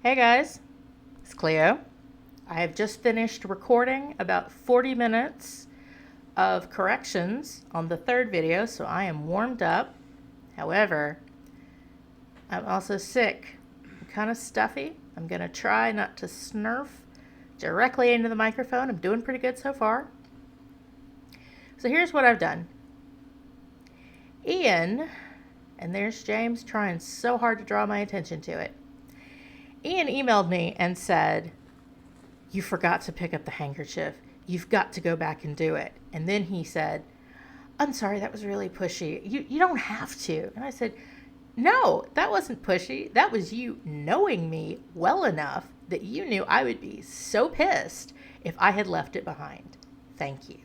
Hey guys, it's Cleo. I have just finished recording about 40 minutes of corrections on the third video, so I am warmed up. However, I'm also sick. I'm kind of stuffy. I'm going to try not to snurf directly into the microphone. I'm doing pretty good so far. So here's what I've done. Ian, and there's James trying so hard to draw my attention to it. Ian emailed me and said, "You forgot to pick up the handkerchief. You've got to go back and do it." And then he said, "I'm sorry, that was really pushy. You don't have to." And I said, "No, that wasn't pushy. That was you knowing me well enough that you knew I would be so pissed if I had left it behind. Thank you."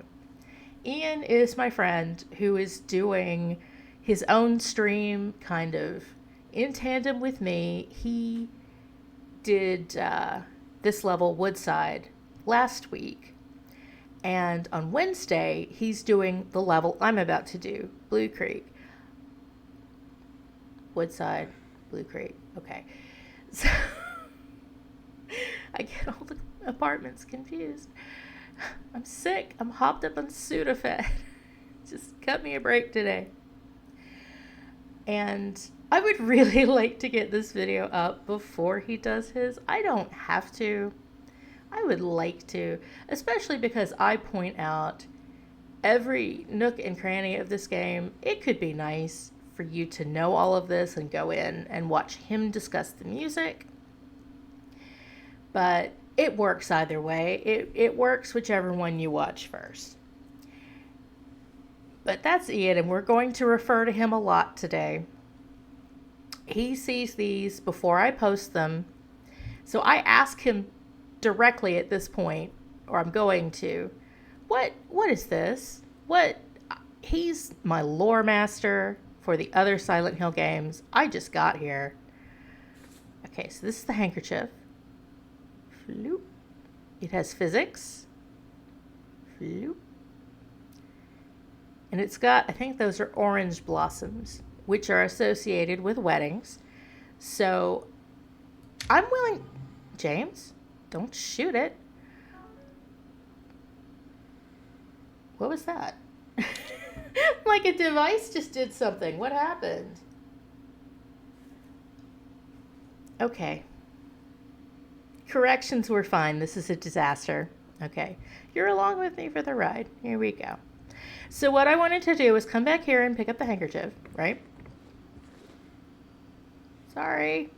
Ian is my friend who is doing his own stream kind of in tandem with me. He did this level Woodside last week, and on Wednesday he's doing the level I'm about to do, Blue Creek. Woodside, Blue Creek. Okay, so I get all the apartments confused. I'm sick. I'm hopped up on Sudafed. Just cut me a break today. And I would really like to get this video up before he does his. I don't have to. I would like to, especially because I point out every nook and cranny of this game. It could be nice for you to know all of this and go in and watch him discuss the music. But it works either way. It works whichever one you watch first. But that's Ian, and we're going to refer to him a lot today. He sees these before I post them. So I ask him directly at this point, or I'm going to, what is this? He's my lore master for the other Silent Hill games. I just got here. Okay, so this is the handkerchief. Floop. It has physics. Floop. And it's got, I think those are orange blossoms, which are associated with weddings. So I'm willing, James, don't shoot it. What was that? Like a device just did something. What happened? Okay. Corrections were fine. This is a disaster. Okay. You're along with me for the ride. Here we go. So what I wanted to do was come back here and pick up the handkerchief, right? Sorry.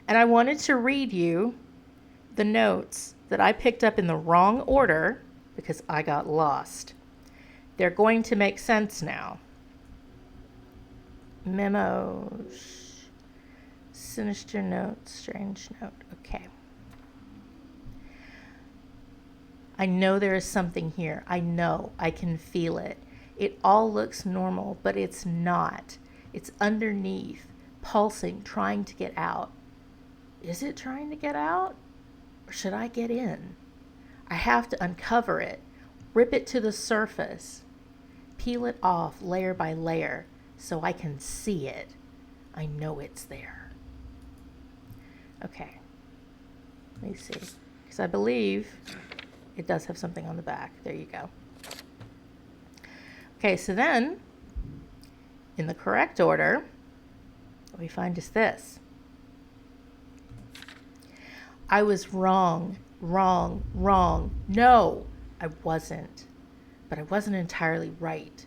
And I wanted to read you the notes that I picked up in the wrong order because I got lost. They're going to make sense now. Memos. Sinister note. Strange note. Okay. I know there is something here. I know. I can feel it. It all looks normal, but it's not. It's underneath, pulsing, trying to get out. Is it trying to get out? Or should I get in? I have to uncover it, rip it to the surface, peel it off layer by layer so I can see it. I know it's there. Okay. Let me see. Because I believe it does have something on the back. There you go. Okay, so then, in the correct order, what we find is this. I was wrong. No, I wasn't. But I wasn't entirely right.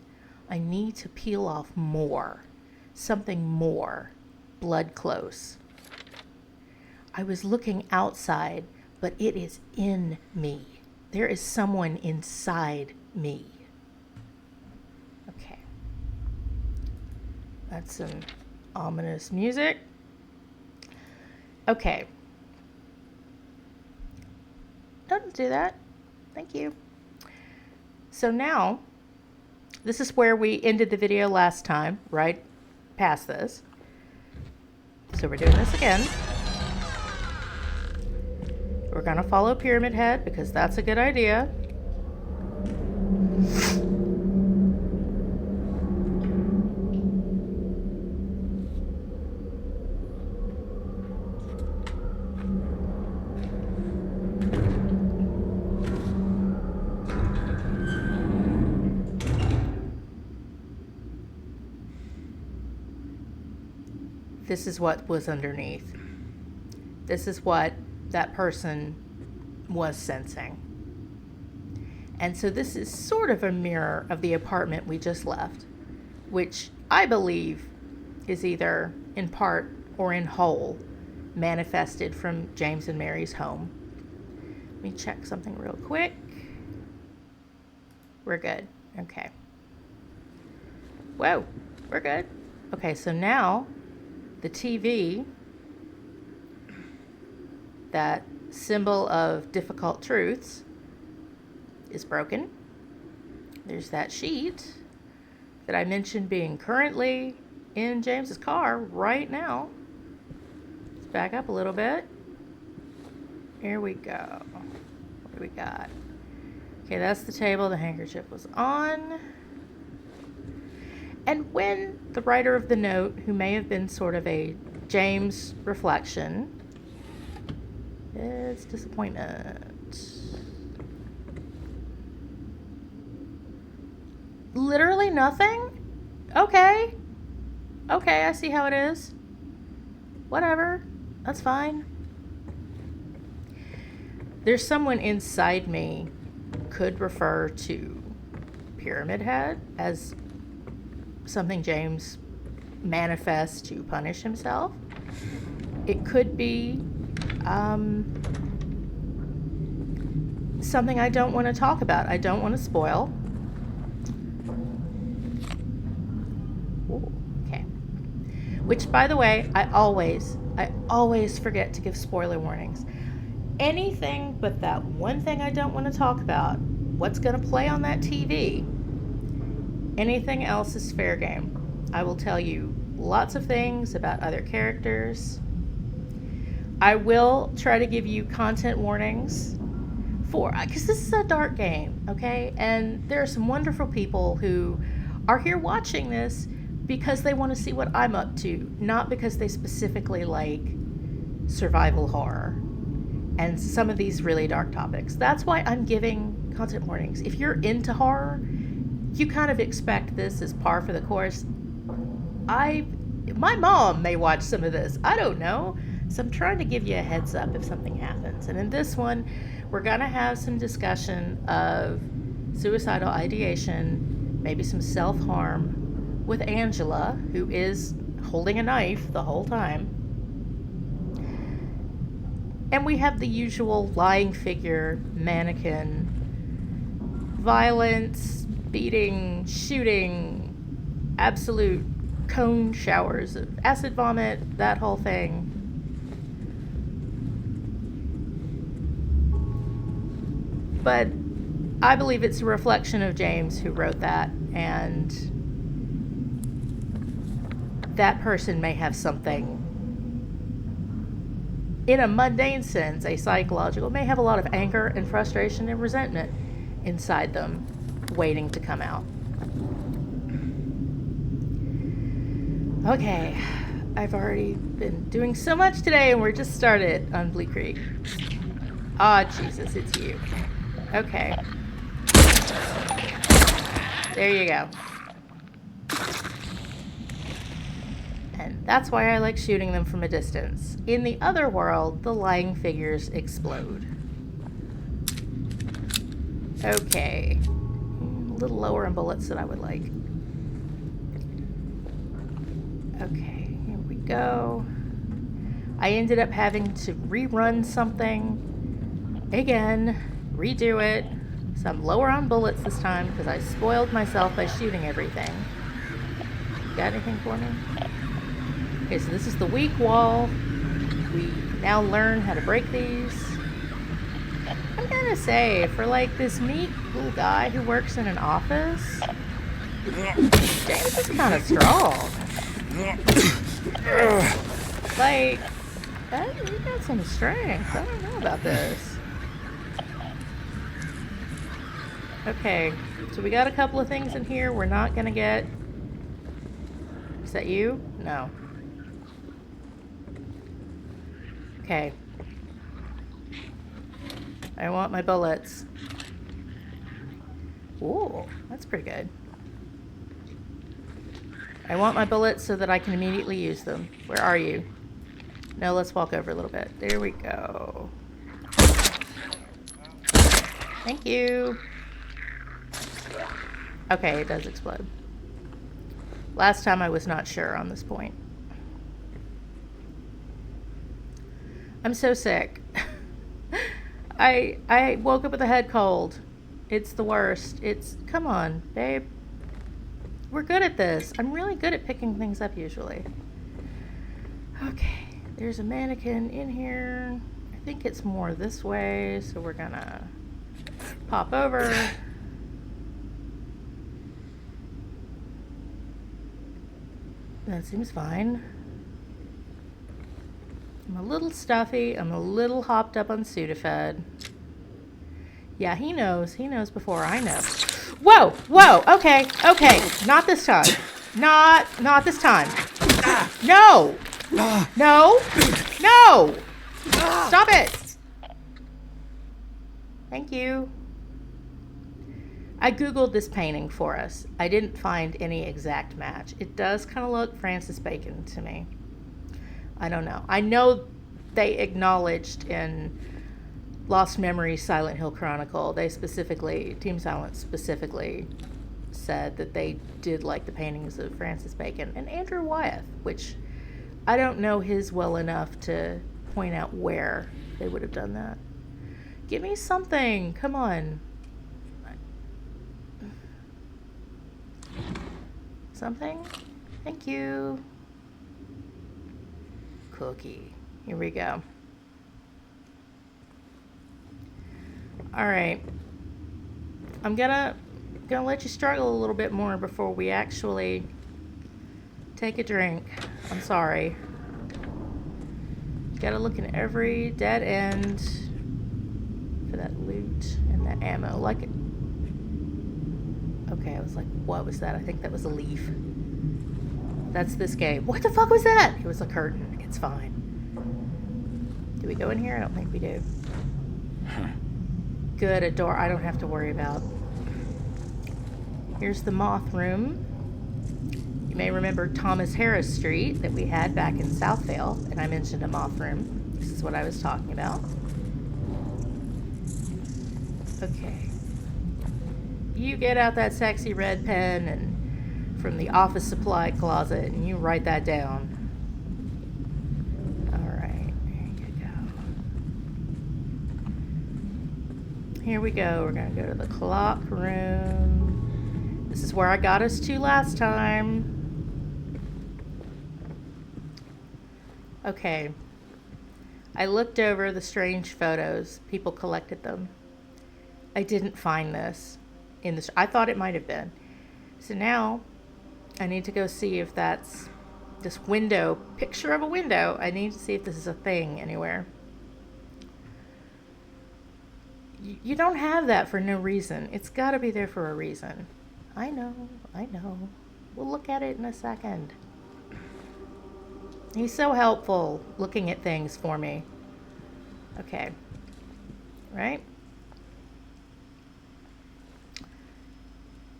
I need to peel off more. Something more. Blood close. I was looking outside, but it is in me. There is someone inside me. Okay. That's some ominous music. Okay. Don't do that. Thank you. So now, this is where we ended the video last time, right past this. So we're doing this again. We're going to follow Pyramid Head because that's a good idea. this is what was underneath. This is what that person was sensing. And so this is sort of a mirror of the apartment we just left, which I believe is either in part or in whole manifested from James and Mary's home. Let me check something real quick. We're good. Okay. Whoa, we're good. Okay, so now the TV, that symbol of difficult truths, is broken. There's that sheet that I mentioned being currently in James's car right now. Let's back up a little bit. Here we go. What do we got? Okay, that's the table the handkerchief was on. And when the writer of the note, who may have been sort of a James reflection, it's disappointment. Literally nothing? Okay. Okay, I see how it is. Whatever. That's fine. There's someone inside me could refer to Pyramid Head as something James manifests to punish himself. It could be something I don't want to talk about. I don't want to spoil. Ooh, okay. Which, by the way, I always forget to give spoiler warnings. Anything but that one thing I don't want to talk about, what's going to play on that TV, anything else is fair game. I will tell you lots of things about other characters. I will try to give you content warnings because this is a dark game, okay? And there are some wonderful people who are here watching this because they want to see what I'm up to, not because they specifically like survival horror and some of these really dark topics. That's why I'm giving content warnings. If you're into horror, you kind of expect this as par for the course. My mom may watch some of this. I don't know. So I'm trying to give you a heads up if something happens. And in this one, we're going to have some discussion of suicidal ideation, maybe some self-harm with Angela, who is holding a knife the whole time. And we have the usual lying figure, mannequin, violence, beating, shooting, absolute cone showers of acid vomit, that whole thing. But I believe it's a reflection of James who wrote that, and that person may have something, in a mundane sense, a psychological, may have a lot of anger and frustration and resentment inside them waiting to come out. Okay, I've already been doing so much today and we're just started on Bleak Creek. Ah, Jesus, it's you. Okay. There you go. And that's why I like shooting them from a distance. In the other world, the lying figures explode. Okay. A little lower on bullets than I would like. Okay, here we go. I ended up having to rerun something again, redo it. So I'm lower on bullets this time because I spoiled myself by shooting everything. Got anything for me? Okay, so this is the weak wall. We now learn how to break these. I'm gonna say, for like this neat little guy who works in an office, James is kind of strong. Like, you got some strength. I don't know about this. Okay, so we got a couple of things in here we're not gonna get. Is that you? No. Okay. I want my bullets. Ooh, that's pretty good. I want my bullets so that I can immediately use them. Where are you? No, let's walk over a little bit. There we go. Thank you. Okay, it does explode. Last time I was not sure on this point. I'm so sick. I woke up with a head cold. It's the worst. Come on, babe. We're good at this. I'm really good at picking things up usually. Okay, there's a mannequin in here. I think it's more this way, so we're gonna pop over. That seems fine. I'm a little stuffy. I'm a little hopped up on Sudafed. Yeah, he knows. He knows before I know. Whoa! Whoa! Okay. Okay. Not this time. Not this time. No! No! No! Stop it! Thank you. I Googled this painting for us. I didn't find any exact match. It does kind of look Francis Bacon to me. I don't know. I know they acknowledged in Lost Memories Silent Hill Chronicle, Team Silent specifically said that they did like the paintings of Francis Bacon and Andrew Wyeth, which I don't know his well enough to point out where they would have done that. Give me something. Come on. Something? Thank you. Cookie. Here we go. All right. I'm gonna let you struggle a little bit more before we actually take a drink. I'm sorry. Gotta look in every dead end for that loot and that ammo. Like it. Okay, I was like, what was that? I think that was a leaf. That's this game. What the fuck was that? It was a curtain. It's fine. Do we go in here? I don't think we do. Good, a door I don't have to worry about. Here's the moth room. You may remember Thomas Harris Street that we had back in Southvale, and I mentioned a moth room. This is what I was talking about. Okay. You get out that sexy red pen and from the office supply closet and you write that down. All right, there you go. Here we go. We're going to go to the clock room. This is where I got us to last time. Okay. I looked over the strange photos. People collected them. I didn't find this. I thought it might have been. So now I need to go see if that's this window, picture of a window. I need to see if this is a thing anywhere. You don't have that for no reason. It's got to be there for a reason. I know. We'll look at it in a second. He's so helpful looking at things for me. Okay. Right?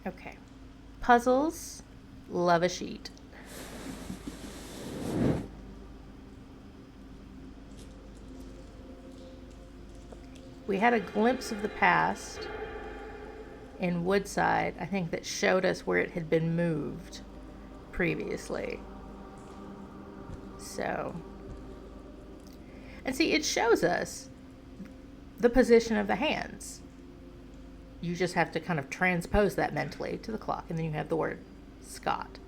Okay. Puzzles. Love a sheet. We had a glimpse of the past in Woodside, I think, that showed us where it had been moved previously. So, and see, it shows us the position of the hands. You just have to kind of transpose that mentally to the clock, and then you have the word Scott.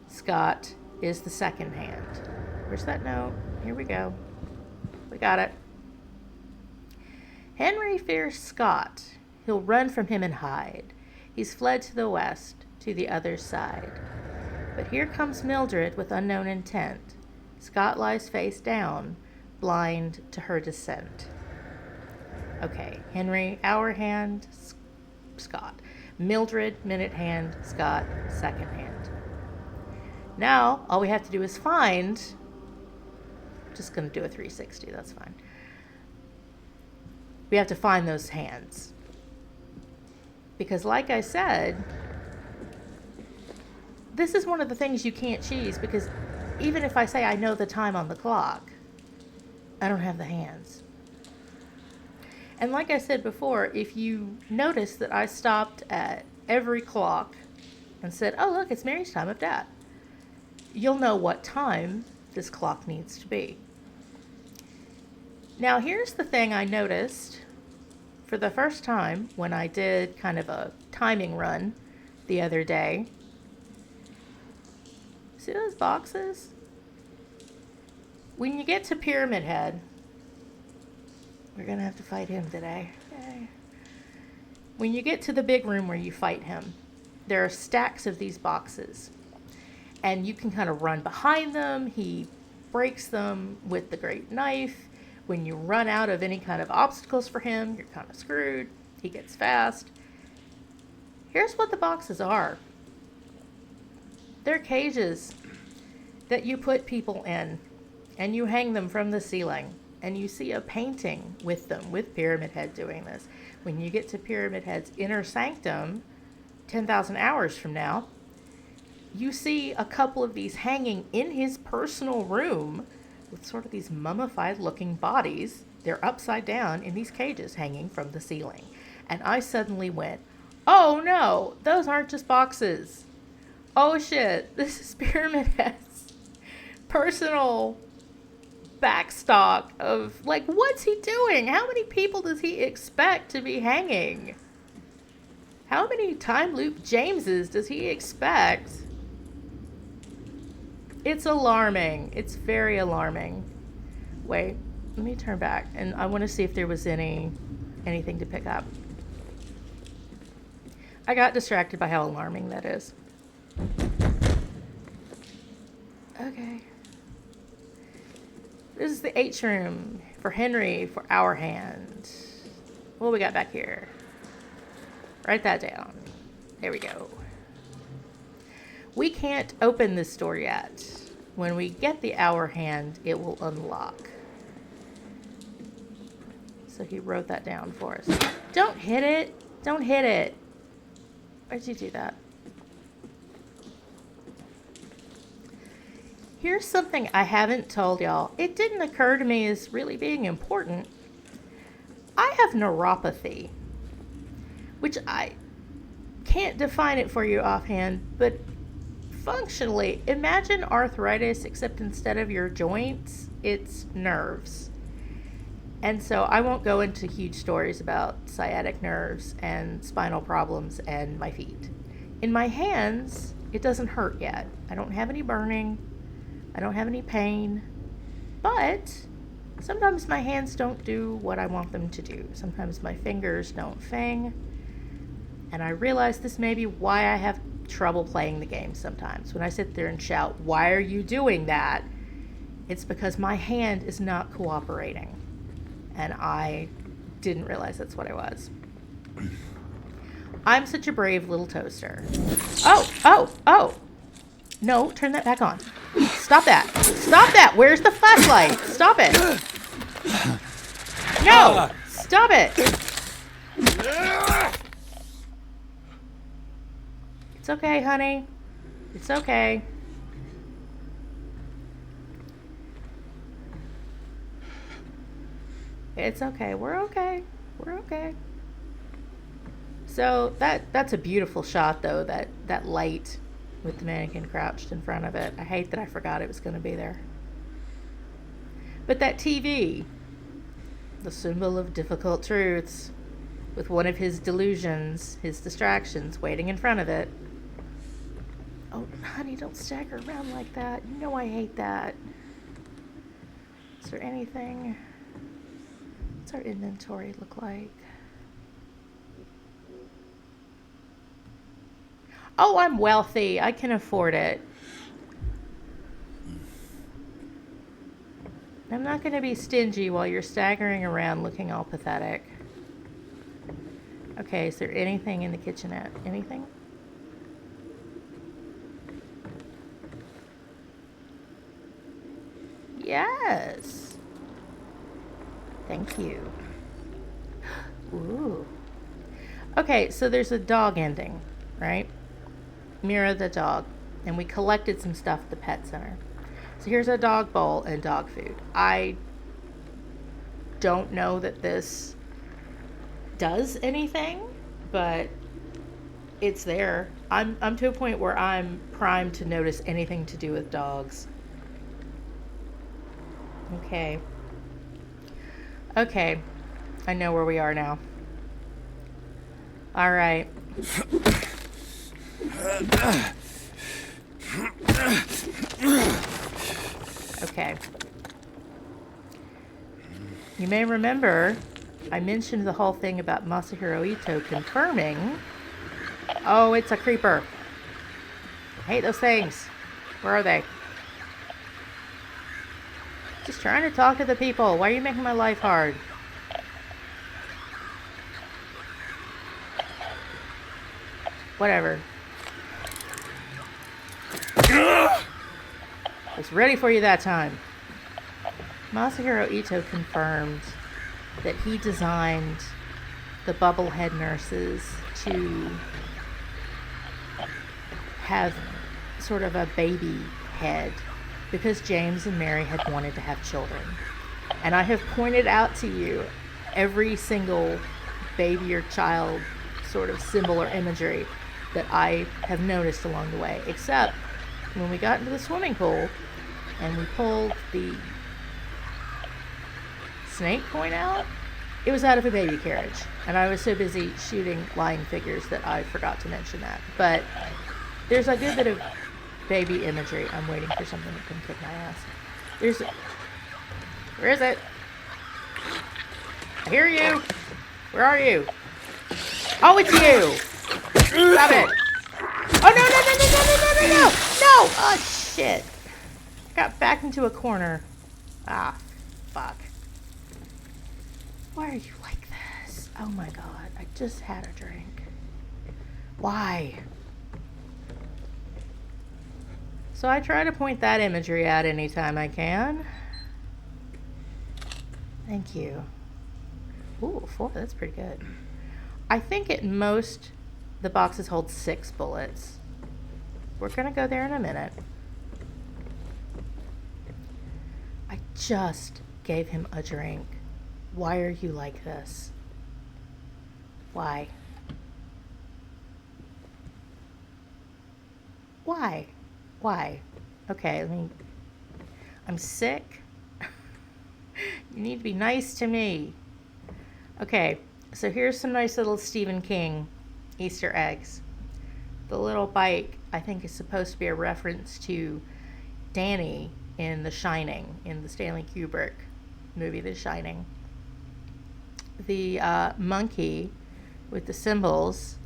Scott is the second hand. Where's that note? Here we go. We got it. Henry fears Scott. He'll run from him and hide. He's fled to the west, to the other side. But here comes Mildred with unknown intent. Scott lies face down, blind to her descent. Okay, Henry, hour hand, Scott. Mildred, minute hand, Scott, second hand. Now, all we have to do is find, just going to do a 360, that's fine. We have to find those hands. Because like I said, this is one of the things you can't cheese, because even if I say I know the time on the clock, I don't have the hands. And like I said before, if you notice that I stopped at every clock and said, oh, look, it's Mary's time of death, you'll know what time this clock needs to be. Now, here's the thing I noticed for the first time when I did kind of a timing run the other day. See those boxes? When you get to Pyramid Head, we're going to have to fight him today. Okay. When you get to the big room where you fight him, there are stacks of these boxes. And you can kind of run behind them. He breaks them with the great knife. When you run out of any kind of obstacles for him, you're kind of screwed. He gets fast. Here's what the boxes are. They're cages that you put people in, and you hang them from the ceiling. And you see a painting with them, with Pyramid Head doing this. When you get to Pyramid Head's inner sanctum, 10,000 hours from now, you see a couple of these hanging in his personal room with sort of these mummified looking bodies. They're upside down in these cages hanging from the ceiling. And I suddenly went, oh no, those aren't just boxes. Oh shit, this is Pyramid Head's personal backstock of, like, what's he doing? How many people does he expect to be hanging? How many time loop Jameses does he expect? It's alarming. It's very alarming. Wait, let me turn back, and I want to see if there was anything to pick up. I got distracted by how alarming that is. Okay. This is the H room for Henry for our hand. What we got back here? Write that down. There we go. We can't open this door yet. When we get the hour hand, it will unlock. So he wrote that down for us. Don't hit it. Don't hit it. Why'd you do that? Here's something I haven't told y'all. It didn't occur to me as really being important. I have neuropathy, which I can't define it for you offhand, but functionally, imagine arthritis, except instead of your joints, it's nerves. And so I won't go into huge stories about sciatic nerves and spinal problems and my feet. In my hands, it doesn't hurt yet. I don't have any burning. I don't have any pain. But sometimes my hands don't do what I want them to do. Sometimes my fingers don't fing. And I realize this may be why I have trouble playing the game sometimes. When I sit there and shout, why are you doing that? It's because my hand is not cooperating. And I didn't realize that's what I was. I'm such a brave little toaster. Oh. No, turn that back on. Stop that. Stop that. Where's the flashlight? Stop it. No. Stop it. It's okay, honey. It's okay. It's okay. We're okay. We're okay. So that's a beautiful shot, though, that light with the mannequin crouched in front of it. I hate that I forgot it was going to be there. But that TV, the symbol of difficult truths, with one of his delusions, his distractions, waiting in front of it. Oh, honey, don't stagger around like that. You know I hate that. Is there anything? What's our inventory look like? Oh, I'm wealthy. I can afford it. I'm not going to be stingy while you're staggering around looking all pathetic. Okay, is there anything in the kitchenette? Anything? Yes. Thank you. Ooh. Okay, so there's a dog ending, right? Mira the dog. and we collected some stuff at the pet center. So here's a dog bowl and dog food. I don't know that this does anything, but it's there. I'm to a point where I'm primed to notice anything to do with dogs. Okay. Okay. I know where we are now. All right. Okay. You may remember I mentioned the whole thing about Masahiro Ito confirming. Oh, it's a creeper. I hate those things. Where are they? Just trying to talk to the people. Why are you making my life hard? Whatever. I was ready for you that time. Masahiro Ito confirmed that he designed the bubblehead nurses to have sort of a baby head because James and Mary had wanted to have children. And I have pointed out to you every single baby or child sort of symbol or imagery that I have noticed along the way, except when we got into the swimming pool and we pulled the snake point out, it was out of a baby carriage, and I was so busy shooting lying figures that I forgot to mention that. But there's a good bit of baby imagery. I'm waiting for something to come kick my ass. Where is it? I hear you. Where are you? Oh, it's you. Stop it. Oh, no. No. Oh, shit. Got back into a corner. Ah, fuck. Why are you like this? Oh my god, I just had a drink. Why? So I try to point that imagery out anytime I can. Thank you. Ooh, 4, that's pretty good. I think at most the boxes hold 6 bullets. We're gonna go there in a minute. I just gave him a drink. Why are you like this? Why? Why? Okay, I'm sick. You need to be nice to me. Okay, so here's some nice little Stephen King Easter eggs. The little bike, I think, is supposed to be a reference to Danny in The Shining, in the Stanley Kubrick movie The Shining. The monkey with the symbols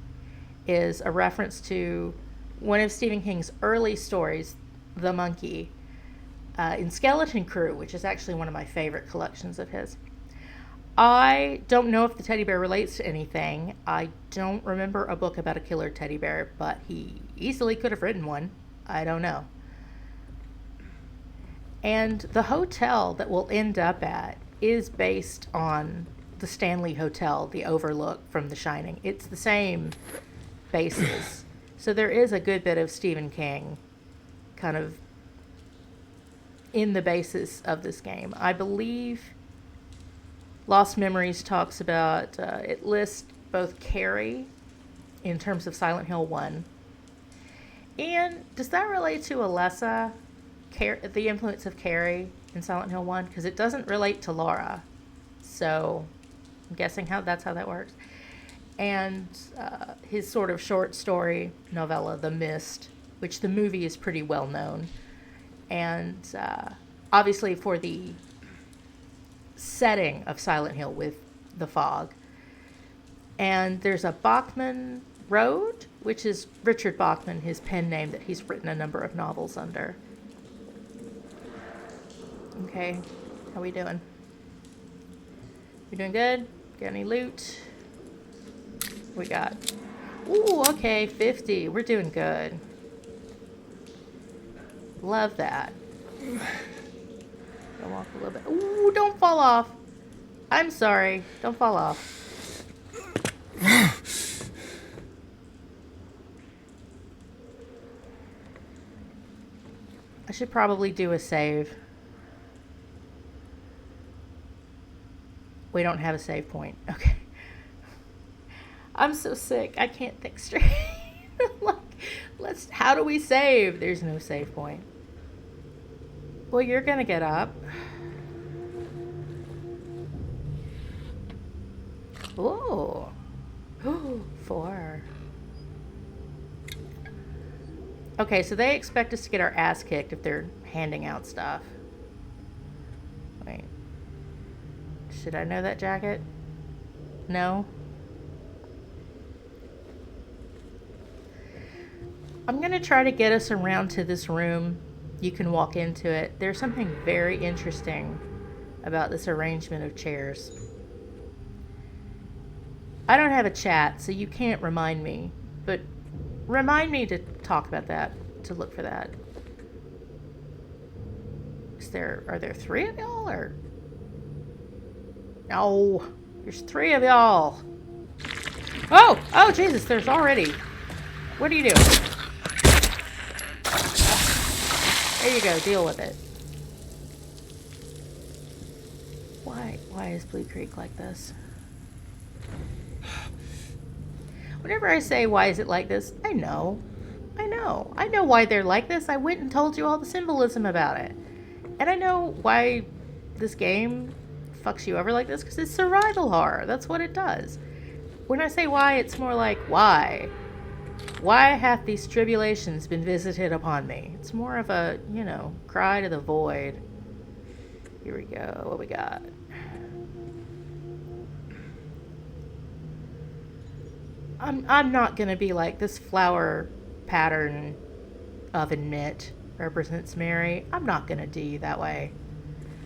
is a reference to one of Stephen King's early stories, The Monkey, in Skeleton Crew, which is actually one of my favorite collections of his. I don't know if the teddy bear relates to anything. I don't remember a book about a killer teddy bear, but he easily could have written one. I don't know. And the hotel that we'll end up at is based on the Stanley Hotel, the Overlook from The Shining. It's the same basis. So there is a good bit of Stephen King kind of in the basis of this game. I believe Lost Memories talks about, it lists both Carrie in terms of Silent Hill 1. And does that relate to Alessa, the influence of Carrie in Silent Hill 1? Because it doesn't relate to Laura. So I'm guessing that's how that works. And his sort of short story novella, The Mist, which the movie is pretty well known. And obviously for the setting of Silent Hill with the fog. And there's a Bachman Road, which is Richard Bachman, his pen name that he's written a number of novels under. Okay, how we doing? We doing good? Got any loot? We got, ooh, okay, 50. We're doing good. Love that. I'll walk a little bit. Ooh, don't fall off. I'm sorry. Don't fall off. should probably do a save. We don't have a save point. Okay. I'm so sick. I can't think straight. Like, how do we save? There's no save point. Well, you're gonna get up. Ooh. 4. Okay, so they expect us to get our ass kicked if they're handing out stuff. Wait. Should I know that jacket? No? I'm going to try to get us around to this room. You can walk into it. There's something very interesting about this arrangement of chairs. I don't have a chat, so you can't remind me, but remind me to talk about that, to look for that. Are there 3 of y'all, or? No, there's 3 of y'all. Oh, Jesus, there's already. What are you doing? There you go, deal with it. Why is Blue Creek like this? Whenever I say, why is it like this? I know why they're like this. I went and told you all the symbolism about it. And I know why this game fucks you over like this, because it's survival horror. That's what it does. When I say why, it's more like, why? Why hath these tribulations been visited upon me? It's more of a, cry to the void. Here we go. What we got? I'm not going to be like, this flower pattern oven mitt represents Mary. I'm not going to do you that way.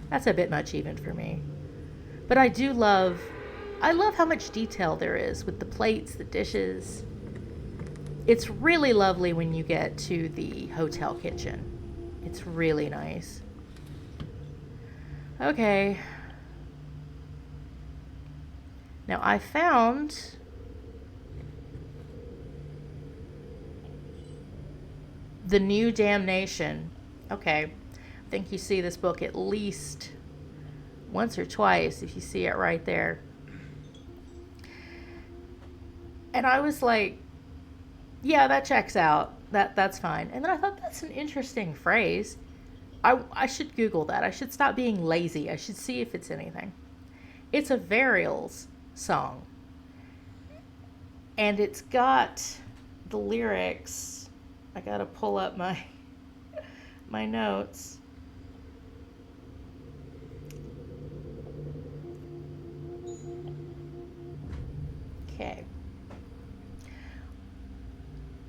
That's a bit much even for me. But I love how much detail there is with the plates, the dishes. It's really lovely when you get to the hotel kitchen. It's really nice. Okay. Now I found the new Damnation. Okay. I think you see this book at least once or twice if you see it right there. And I was like, yeah, that checks out. That's fine. And then I thought, that's an interesting phrase. I should Google that. I should stop being lazy. I should see if it's anything. It's a Varials song. And it's got the lyrics. I gotta pull up my notes. Okay.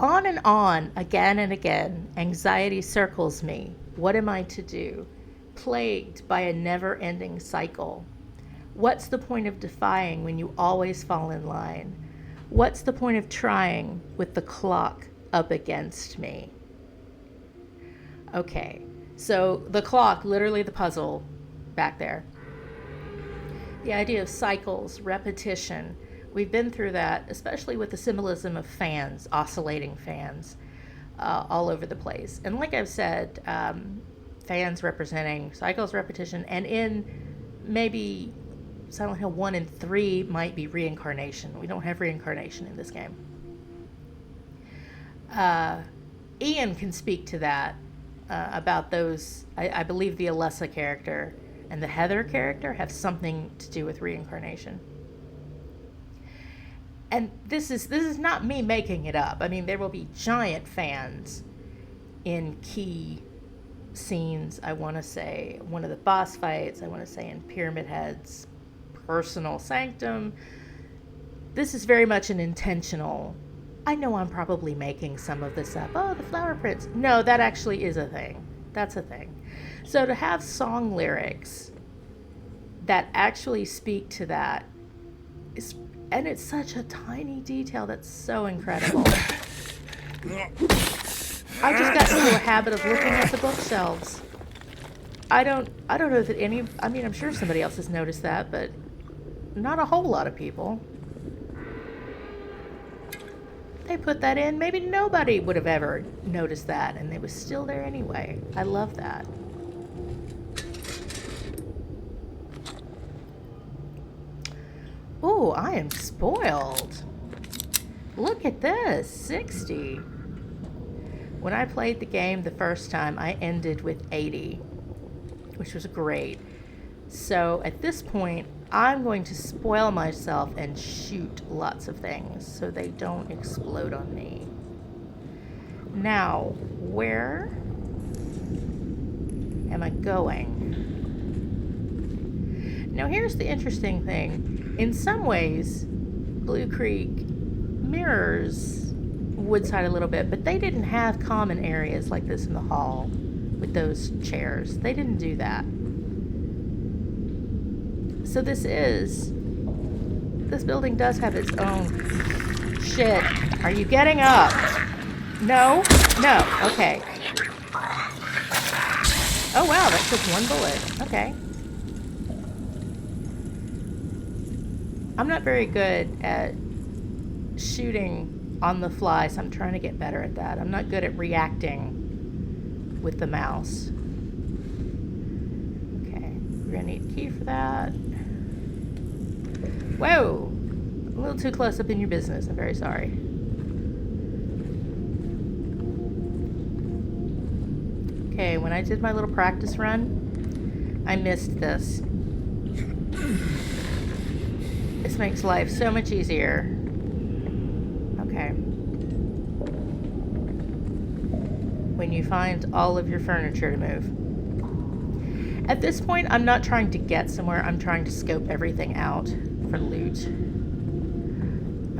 On and on, again and again, anxiety circles me. What am I to do? Plagued by a never-ending cycle. What's the point of defying when you always fall in line? What's the point of trying with the clock up against me? Okay, so the clock, literally the puzzle back there. The idea of cycles, repetition. We've been through that, especially with the symbolism of fans, oscillating fans, all over the place. And like I've said, fans representing cycles, repetition, and in maybe Silent Hill 1 and 3 might be reincarnation. We don't have reincarnation in this game. Ian can speak to that, about those. I believe the Alessa character and the Heather character have something to do with reincarnation. And this is not me making it up. I mean, there will be giant fans in key scenes. I want to say one of the boss fights. I want to say in Pyramid Head's personal sanctum. This is very much an intentional. I know I'm probably making some of this up. Oh, the flower prints. No, that actually is a thing. That's a thing. So to have song lyrics that actually speak to that is. And it's such a tiny detail that's so incredible. I just got into a habit of looking at the bookshelves. I don't know that I'm sure somebody else has noticed that, but not a whole lot of people. They put that in. Maybe nobody would have ever noticed that, and it was still there anyway. I love that. Ooh, I am spoiled. Look at this, 60. When I played the game the first time, I ended with 80, which was great. So at this point, I'm going to spoil myself and shoot lots of things so they don't explode on me. Now, where am I going? Now, here's the interesting thing. In some ways, Blue Creek mirrors Woodside a little bit, but they didn't have common areas like this in the hall with those chairs. They didn't do that. So this building does have its own shit. Are you getting up? No? No. Okay. Oh wow, that took one bullet. Okay. I'm not very good at shooting on the fly, so I'm trying to get better at that. I'm not good at reacting with the mouse. Okay, we're gonna need a key for that. Whoa! A little too close up in your business. I'm very sorry. Okay, when I did my little practice run, I missed this. This makes life so much easier. Okay. When you find all of your furniture to move. At this point, I'm not trying to get somewhere. I'm trying to scope everything out for loot.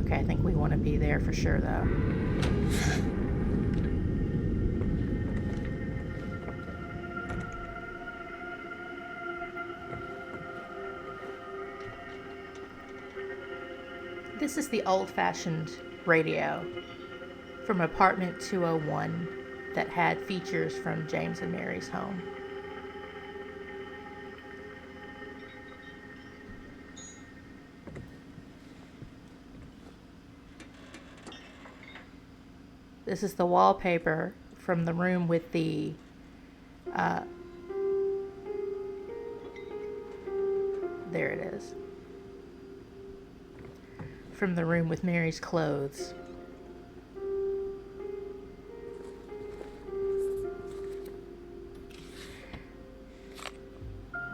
Okay, I think we want to be there for sure, though. This is the old-fashioned radio from apartment 201 that had features from James and Mary's home. This is the wallpaper from the room with the there it is. From the room with Mary's clothes.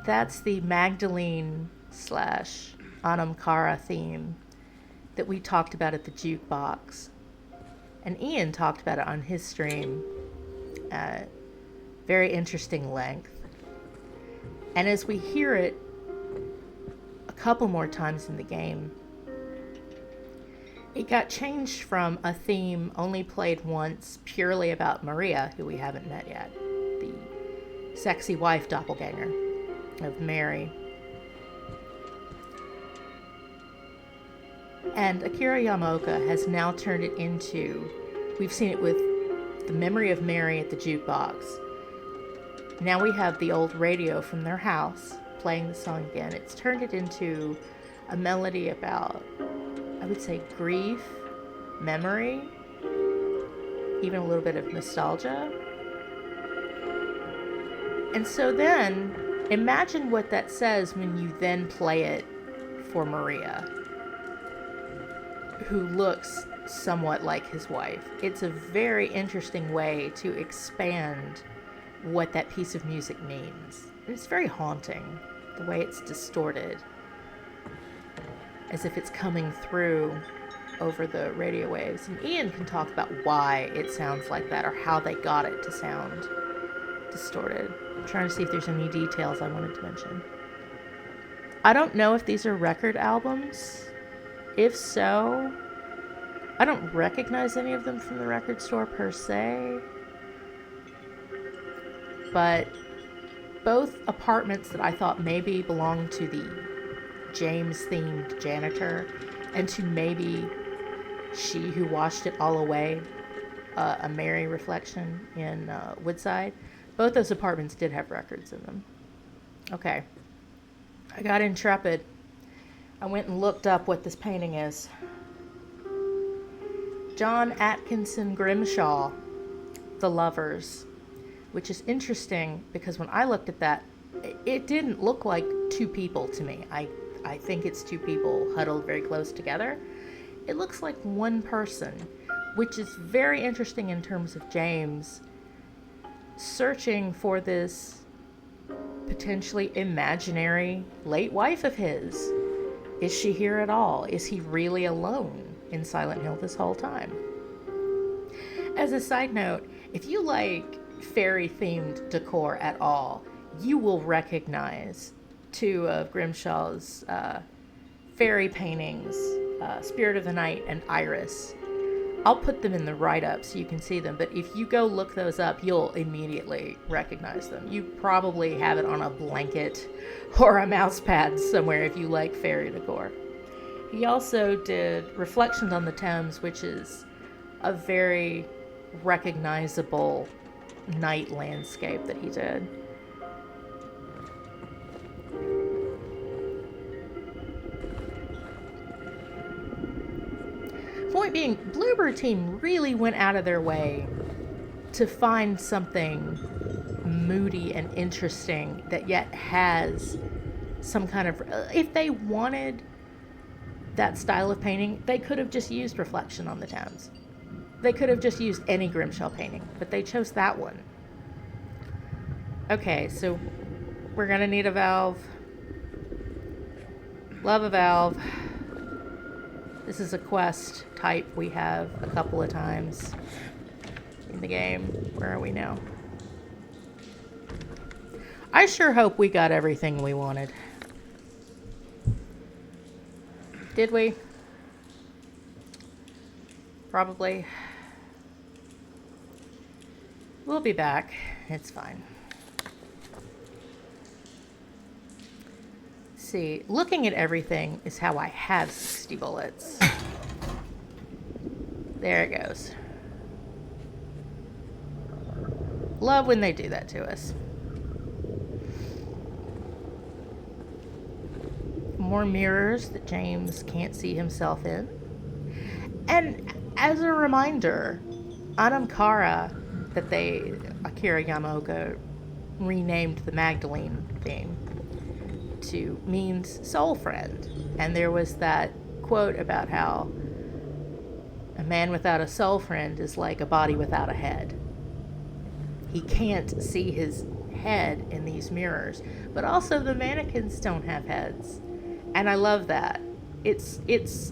That's the Magdalene / Anam Cara theme that we talked about at the jukebox. And Ian talked about it on his stream at very interesting length. And as we hear it a couple more times in the game, it got changed from a theme only played once purely about Maria, who we haven't met yet, the sexy wife doppelganger of Mary. And Akira Yamaoka has now turned it into, we've seen it with the memory of Mary at the jukebox. Now we have the old radio from their house playing the song again. It's turned it into a melody about, I would say, grief, memory, even a little bit of nostalgia. And so then, imagine what that says when you then play it for Maria, who looks somewhat like his wife. It's a very interesting way to expand what that piece of music means. And it's very haunting, the way it's distorted, as if it's coming through over the radio waves. And Ian can talk about why it sounds like that, or how they got it to sound distorted. I'm trying to see if there's any details I wanted to mention. I don't know if these are record albums. If so, I don't recognize any of them from the record store per se. But both apartments that I thought maybe belonged to the James-themed janitor, and to maybe She Who Washed It All Away, a Mary reflection in Woodside. Both those apartments did have records in them. Okay. I got intrepid. I went and looked up what this painting is. John Atkinson Grimshaw, The Lovers, which is interesting because when I looked at that, it didn't look like two people to me. I think it's two people huddled very close together. It looks like one person, which is very interesting in terms of James searching for this potentially imaginary late wife of his. Is she here at all? Is he really alone in Silent Hill this whole time? As a side note, if you like fairy-themed decor at all, you will recognize two of Grimshaw's fairy paintings, Spirit of the Night and Iris. I'll put them in the write-up so you can see them, but if you go look those up, you'll immediately recognize them. You probably have it on a blanket or a mouse pad somewhere if you like fairy decor. He also did Reflections on the Thames, which is a very recognizable night landscape that he did. Point being, Bluebird Team really went out of their way to find something moody and interesting that yet has some kind of... If they wanted that style of painting, they could have just used Reflection on the Thames. They could have just used any Grimshaw painting, but they chose that one. Okay, so we're gonna need a valve. Love a valve. This is a quest type we have a couple of times in the game. Where are we now? I sure hope we got everything we wanted. Did we? Probably. We'll be back. It's fine. See, looking at everything is how I have 60 bullets. There it goes. Love when they do that to us. More mirrors that James can't see himself in. And as a reminder, Anamkara, that Akira Yamaoka renamed the Magdalene theme to, means soul friend. And there was that quote about how a man without a soul friend is like a body without a head. He can't see his head in these mirrors, but also the mannequins don't have heads. And I love that.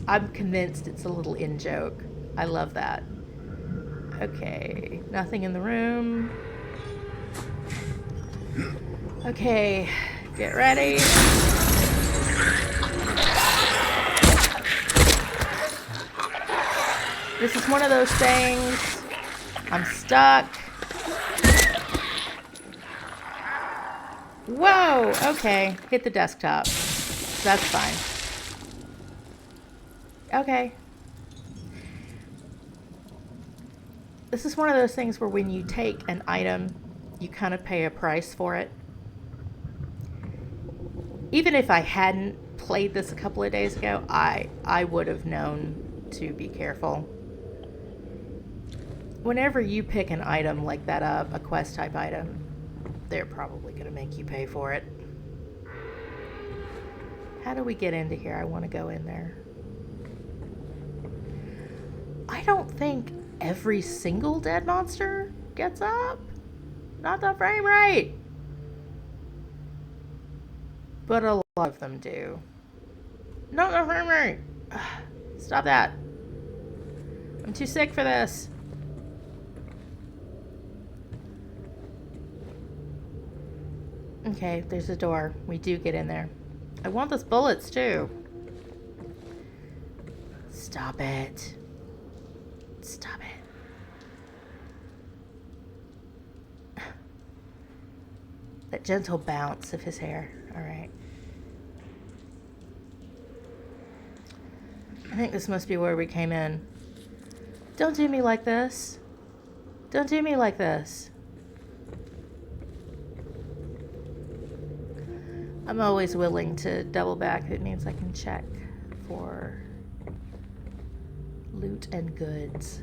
I'm convinced it's a little in-joke. I love that. Okay, nothing in the room. Okay, get ready. This is one of those things. I'm stuck. Whoa, okay, hit the desktop. That's fine. Okay. This is one of those things where when you take an item, you kind of pay a price for it. Even if I hadn't played this a couple of days ago, I would have known to be careful. Whenever you pick an item like that up, a quest type item, they're probably going to make you pay for it. How do we get into here? I want to go in there. I don't think every single dead monster gets up. Not the frame rate. But a lot of them do. Not the frame rate. Stop that. I'm too sick for this. Okay, there's a door. We do get in there. I want those bullets too. Stop it. Stop it. That gentle bounce of his hair. All right. I think this must be where we came in. Don't do me like this. Don't do me like this. I'm always willing to double back. It means I can check for Loot and goods.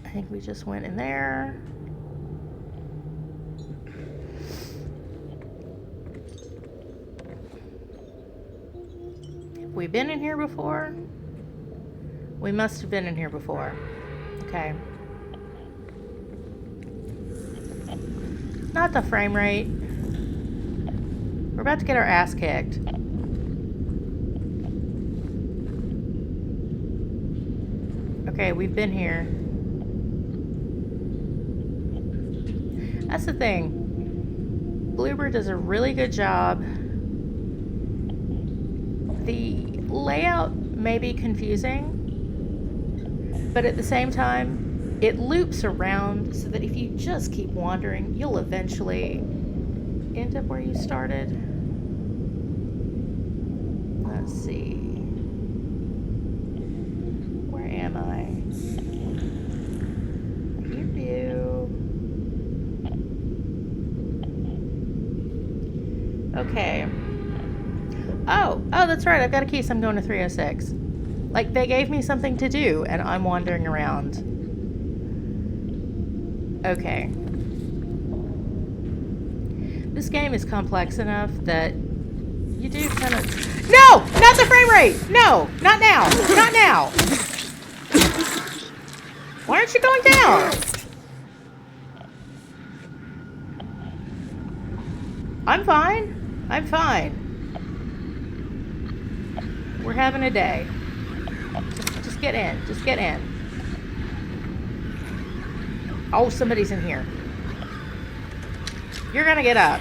I think we just went in there. Have we been in here before? We must have been in here before. Okay. Not the frame rate. We're about to get our ass kicked. Okay, we've been here. That's the thing. Bloober does a really good job. The layout may be confusing, but at the same time, it loops around so that if you just keep wandering, you'll eventually end up where you started. Let's see. Where am I? I hear you. Okay. Oh, that's right. I've got a key, so I'm going to 306. Like, they gave me something to do, and I'm wandering around. Okay. This game is complex enough that you do kind of... No! Not the frame rate! No! Not now! Not now! Why aren't you going down? I'm fine. I'm fine. We're having a day. Just get in. Just get in. Oh, somebody's in here. You're gonna get up.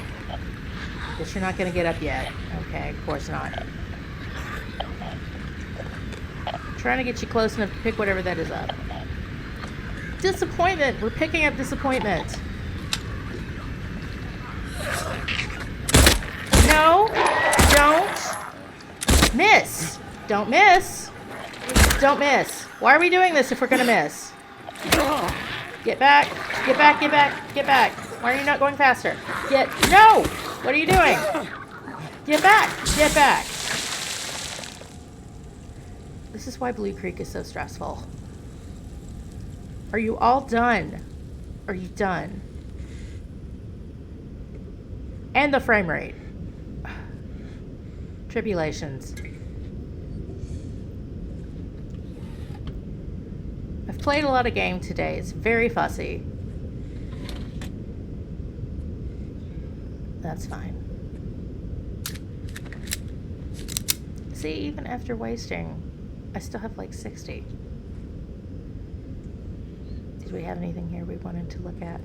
Guess you're not gonna get up yet. Okay, of course not. I'm trying to get you close enough to pick whatever that is up. Disappointment! We're picking up disappointment. No! Don't! Miss! Don't miss! Don't miss! Why are we doing this if we're gonna miss? Get back! Get back! Get back! Get back! Why are you not going faster? No! What are you doing? Get back! Get back! This is why Blue Creek is so stressful. Are you all done? Are you done? And the frame rate. Tribulations. I've played a lot of game today. It's very fussy. That's fine. See, even after wasting, I still have like 60. Did we have anything here we wanted to look at?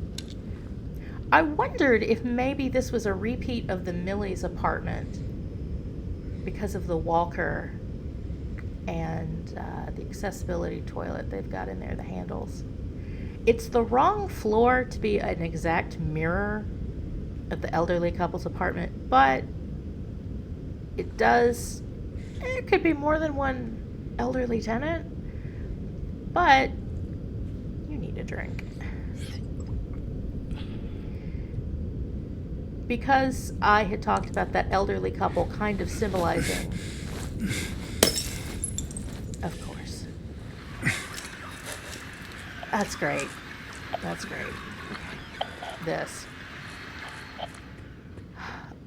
I wondered if maybe this was a repeat of the Millie's apartment because of the walker and the accessibility toilet they've got in there, the handles. It's the wrong floor to be an exact mirror of the elderly couple's apartment, but it does, it could be more than one elderly tenant, but you need a drink. Because I had talked about that elderly couple kind of symbolizing, of course. That's great. That's great. This.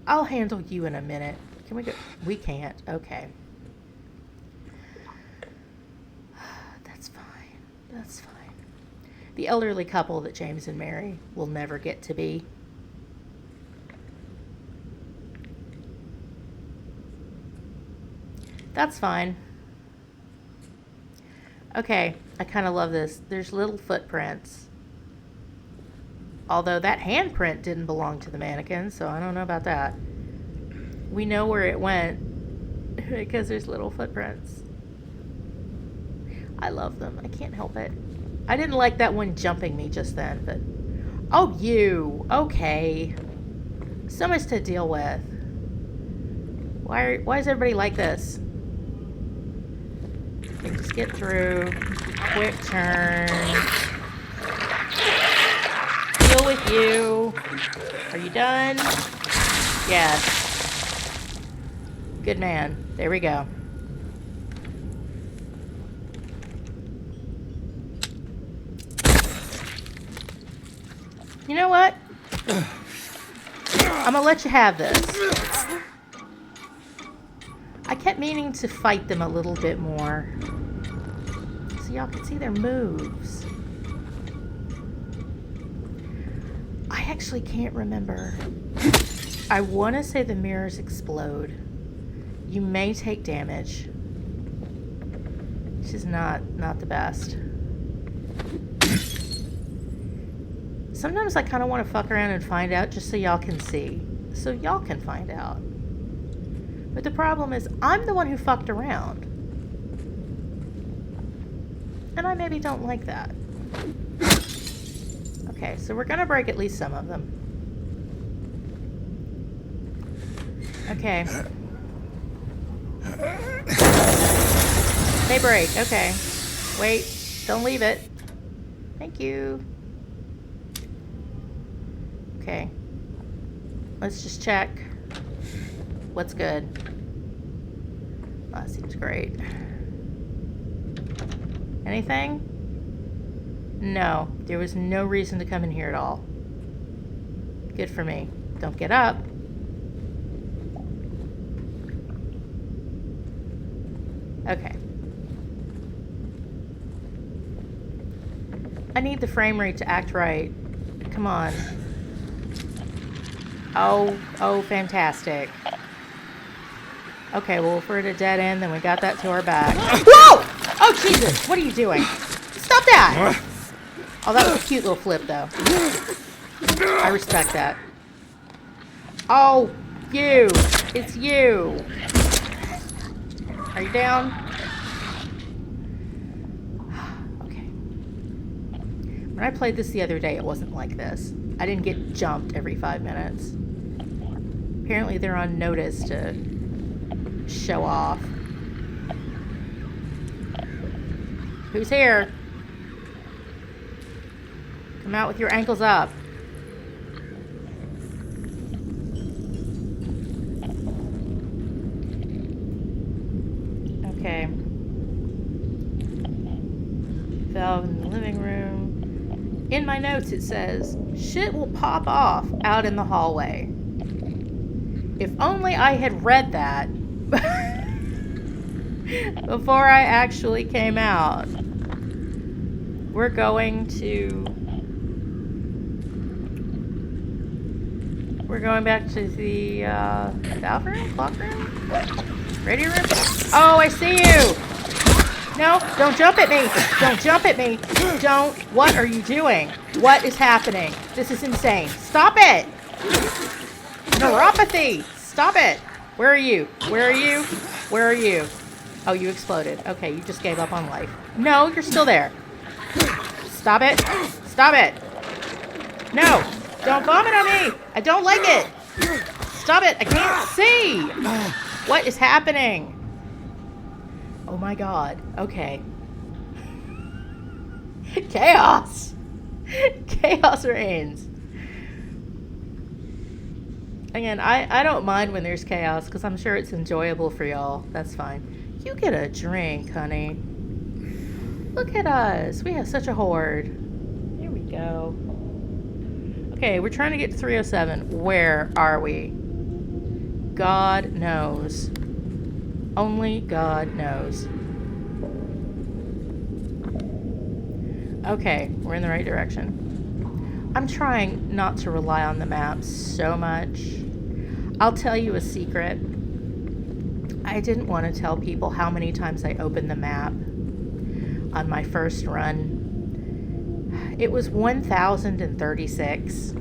I'll handle you in a minute. Can we go? We can't. Okay. That's fine. That's fine. The elderly couple that James and Mary will never get to be. That's fine. Okay, I kind of love this. There's little footprints. Although that handprint didn't belong to the mannequin, so I don't know about that. We know where it went because there's little footprints. I love them. I can't help it. I didn't like that one jumping me just then, but... Oh, you! Okay. So much to deal with. Why is everybody like this? Okay, just get through. Quick turn. Deal with you. Are you done? Yes. Good man. There we go. You know what? I'm gonna let you have this. I kept meaning to fight them a little bit more, so y'all can see their moves. I actually can't remember. I want to say the mirrors explode. You may take damage, which is not the best. Sometimes I kind of want to fuck around and find out just so y'all can see. So y'all can find out. But the problem is, I'm the one who fucked around. And I maybe don't like that. Okay, so we're gonna break at least some of them. Okay. They break, okay. Wait, don't leave it. Thank you. Okay. Let's just check. What's good? Oh, that seems great. Anything? No, there was no reason to come in here at all. Good for me. Don't get up. Okay. I need the frame rate to act right. Come on. Oh, fantastic. Okay, well, if we're at a dead end, then we got that to our back. Whoa! Oh, Jesus! What are you doing? Stop that! Oh, that was a cute little flip, though. I respect that. Oh, you! It's you! Are you down? Okay. When I played this the other day, it wasn't like this. I didn't get jumped every 5 minutes. Apparently, they're on notice to show off. Who's here? Come out with your ankles up. Okay. Valve in the living room. In my notes it says, shit will pop off out in the hallway. If only I had read that before I actually came out. We're going back to the valve room? Clock room? Radio room? Oh, I see you! No, don't jump at me! Don't jump at me! Don't! What are you doing? What is happening? This is insane. Stop it! Neuropathy! Stop it! Where are you? Where are you? Where are you? Oh, you exploded. Okay, you just gave up on life. No, you're still there. Stop it! Stop it! No! Don't vomit on me! I don't like it! Stop it! I can't see! What is happening? Oh my god. Okay. Chaos! Chaos reigns. Again, I don't mind when there's chaos because I'm sure it's enjoyable for y'all. That's fine. You get a drink, honey. Look at us. We have such a horde. Here we go. Okay, we're trying to get to 307. Where are we? God knows. Only God knows. Okay, we're in the right direction. I'm trying not to rely on the map so much. I'll tell you a secret. I didn't want to tell people how many times I opened the map on my first run. It was 1,036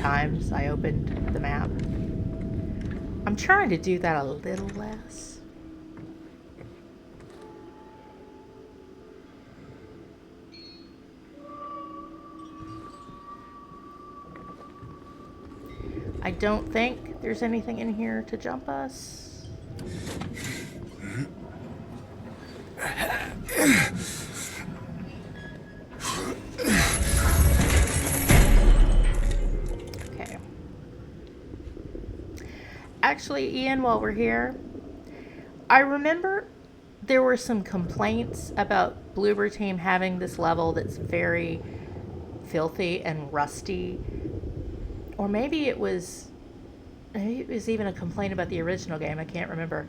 times I opened the map. I'm trying to do that a little less. I don't think there's anything in here to jump us. Okay. Actually, Ian, while we're here, I remember there were some complaints about Bloober Team having this level that's very filthy and rusty. Or maybe it was even a complaint about the original game, I can't remember.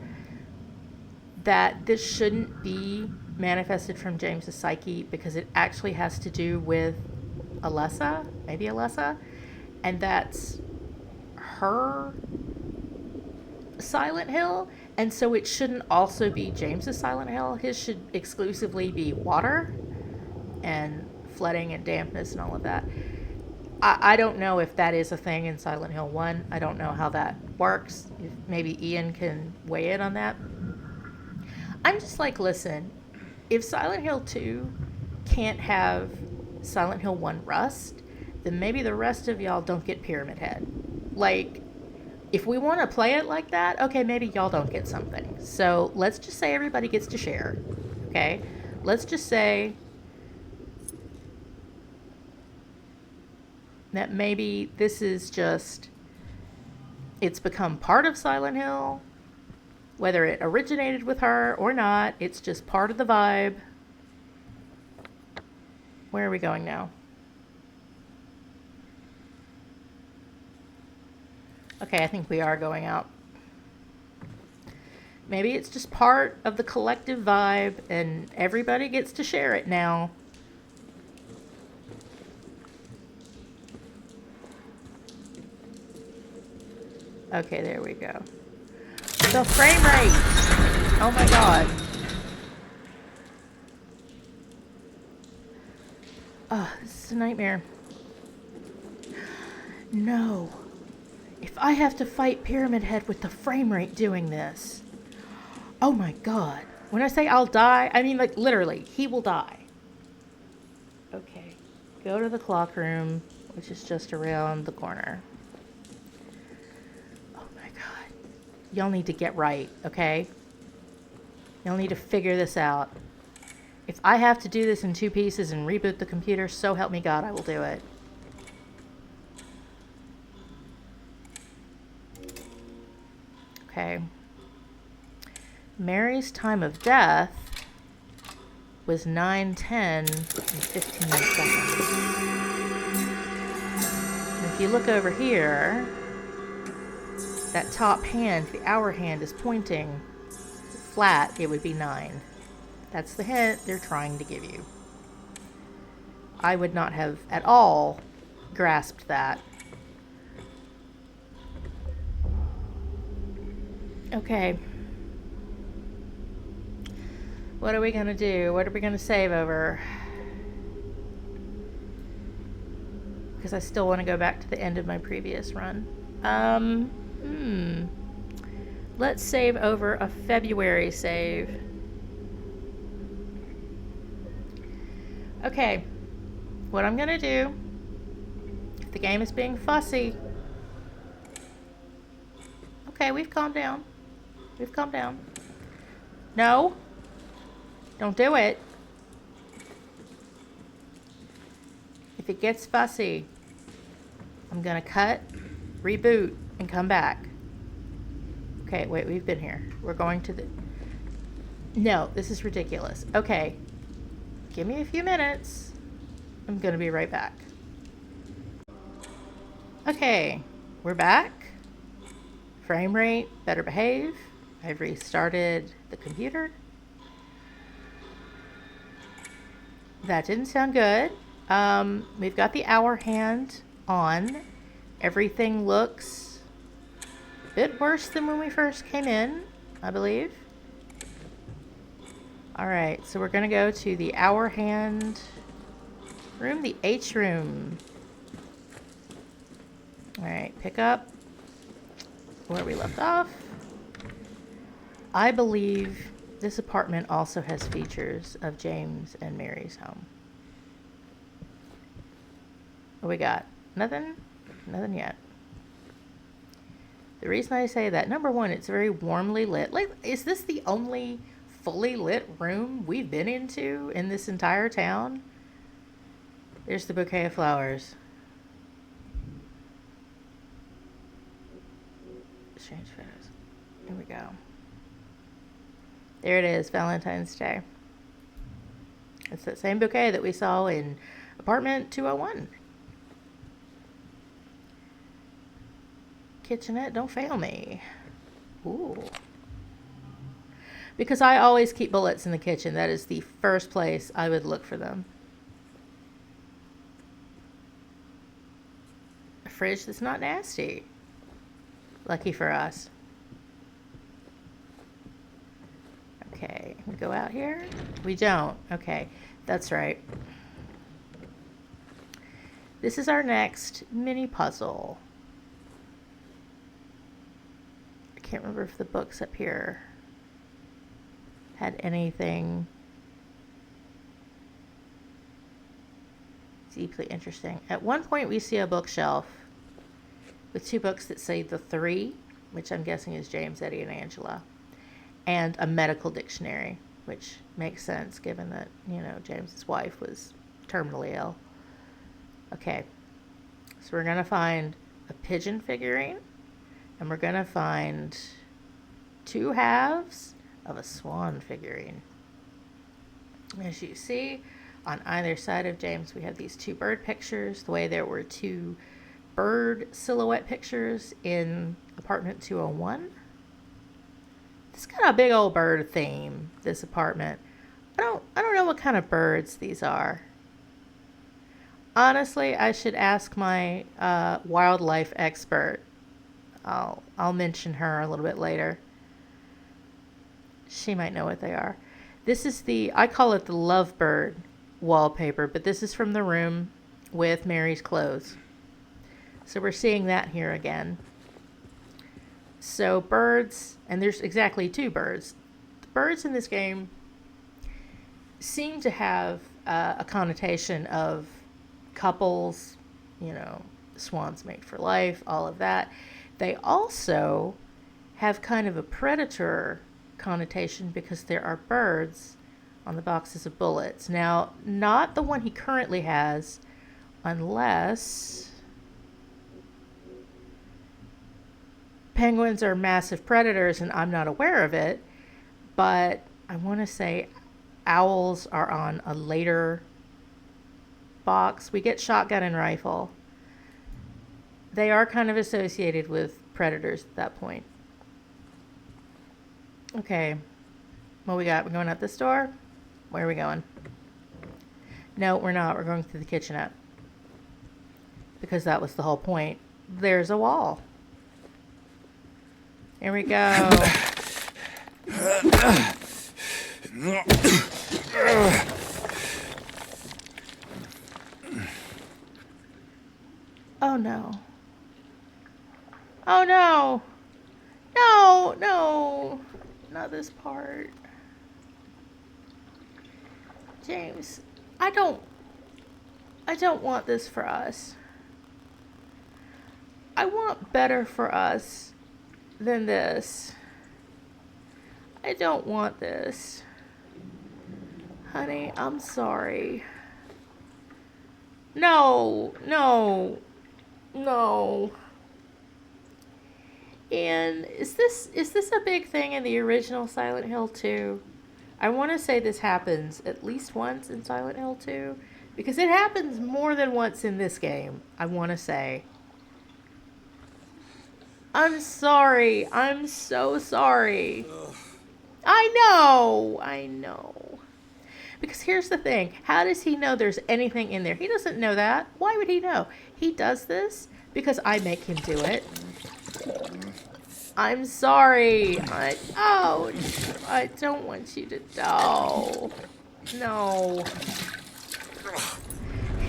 That this shouldn't be manifested from James's psyche because it actually has to do with maybe Alessa, and that's her Silent Hill, and so it shouldn't also be James's Silent Hill. His should exclusively be water and flooding and dampness and all of that. I don't know if that is a thing in Silent Hill 1. I don't know how that works. If maybe Ian can weigh in on that. I'm just like, listen, if Silent Hill 2 can't have Silent Hill 1 rust, then maybe the rest of y'all don't get Pyramid Head. Like, if we want to play it like that, okay, maybe y'all don't get something. So let's just say everybody gets to share, okay? Let's just say that maybe this is just, it's become part of Silent Hill, whether it originated with her or not, it's just part of the vibe. Where are we going now? Okay, I think we are going out. Maybe it's just part of the collective vibe and everybody gets to share it now. Okay, there we go. The frame rate! Oh my god. Oh, this is a nightmare. No. If I have to fight Pyramid Head with the frame rate doing this. Oh my god. When I say I'll die, I mean like literally, he will die. Okay. Go to the clock room, which is just around the corner. Y'all need to get right, okay? Y'all need to figure this out. If I have to do this in 2 pieces and reboot the computer, so help me God, I will do it. Okay. Mary's time of death was 9:10 and 15 seconds. And if you look over here, that top hand, the hour hand, is pointing flat. It would be 9. That's the hint they're trying to give you. I would not have at all grasped that. Okay. What are we going to do? What are we going to save over? Because I still want to go back to the end of my previous run. Let's save over a February save. Okay, what I'm gonna do, if the game is being fussy, okay, we've calmed down. We've calmed down. No, don't do it. If it gets fussy, I'm gonna cut, reboot, and come back. Okay, wait, we've been here. We're going to the... No, this is ridiculous. Okay, give me a few minutes. I'm gonna be right back. Okay, we're back. Frame rate, better behave. I've restarted the computer. That didn't sound good. We've got the hour hand on. Everything looks a bit worse than when we first came in, I believe. Alright, so we're going to go to the hour hand room, the H room. Alright, pick up where we left off. I believe this apartment also has features of James and Mary's home. What we got? Nothing? Nothing yet. The reason I say that, number one, it's very warmly lit. Like, is this the only fully lit room we've been into in this entire town? There's the bouquet of flowers. Strange photos. Here we go. There it is, Valentine's Day. It's that same bouquet that we saw in apartment 201. Kitchenette, don't fail me. Ooh. Because I always keep bullets in the kitchen. That is the first place I would look for them. A fridge that's not nasty. Lucky for us. Okay, we go out here. We don't. Okay, that's right. This is our next mini puzzle. I can't remember if the books up here had anything deeply interesting. At one point we see a bookshelf with 2 books that say The Three, which I'm guessing is James, Eddie, and Angela, and a medical dictionary, which makes sense given that, you know, James's wife was terminally ill. Okay, so we're gonna find a pigeon figurine, and we're gonna find 2 halves of a swan figurine. As you see, on either side of James, we have these 2 bird pictures, the way there were 2 bird silhouette pictures in apartment 201. It's got a big old bird theme, this apartment. I don't know what kind of birds these are. Honestly, I should ask my wildlife expert. I'll mention her a little bit later. She might know what they are. This is I call it the lovebird wallpaper, but this is from the room with Mary's clothes. So we're seeing that here again. So birds, and there's exactly 2 birds. The birds in this game seem to have a connotation of couples, you know, swans mate for life, all of that. They also have kind of a predator connotation because there are birds on the boxes of bullets. Now, not the one he currently has, unless penguins are massive predators and I'm not aware of it, but I want to say owls are on a later box. We get shotgun and rifle. They are kind of associated with predators at that point. Okay, what we got? We're going out this door? Where are we going? No, we're not. We're going through the kitchenette. Because that was the whole point. There's a wall. Here we go. Oh no. Oh no. No, no. Not this part. James, I don't want this for us. I want better for us than this. I don't want this. Honey, I'm sorry. No, no, no. And is this a big thing in the original Silent Hill 2? I want to say this happens at least once in Silent Hill 2, because it happens more than once in this game, I want to say. I'm sorry. I'm so sorry. I know. Because here's the thing. How does he know there's anything in there? He doesn't know that. Why would he know? He does this because I make him do it. I'm sorry. I don't want you to know. No.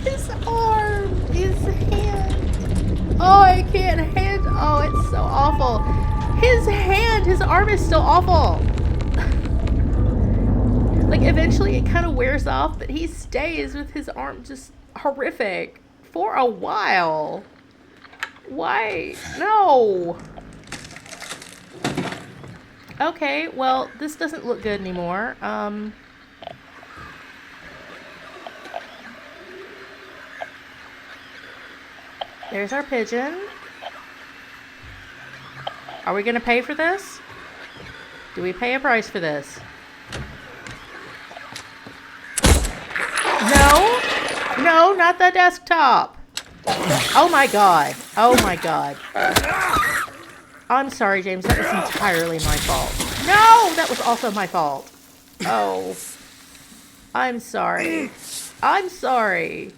His arm, his hand. Oh, I can't handle. Oh, it's so awful. His arm is still awful. Like, eventually it kind of wears off, but he stays with his arm just horrific for a while. Why? No. Okay, well, this doesn't look good anymore. There's our pigeon. Are we going to pay for this? Do we pay a price for this? No, not the desktop. Oh my god. Oh my god. I'm sorry, James. That was entirely my fault. No, that was also my fault. Oh. I'm sorry. I'm sorry.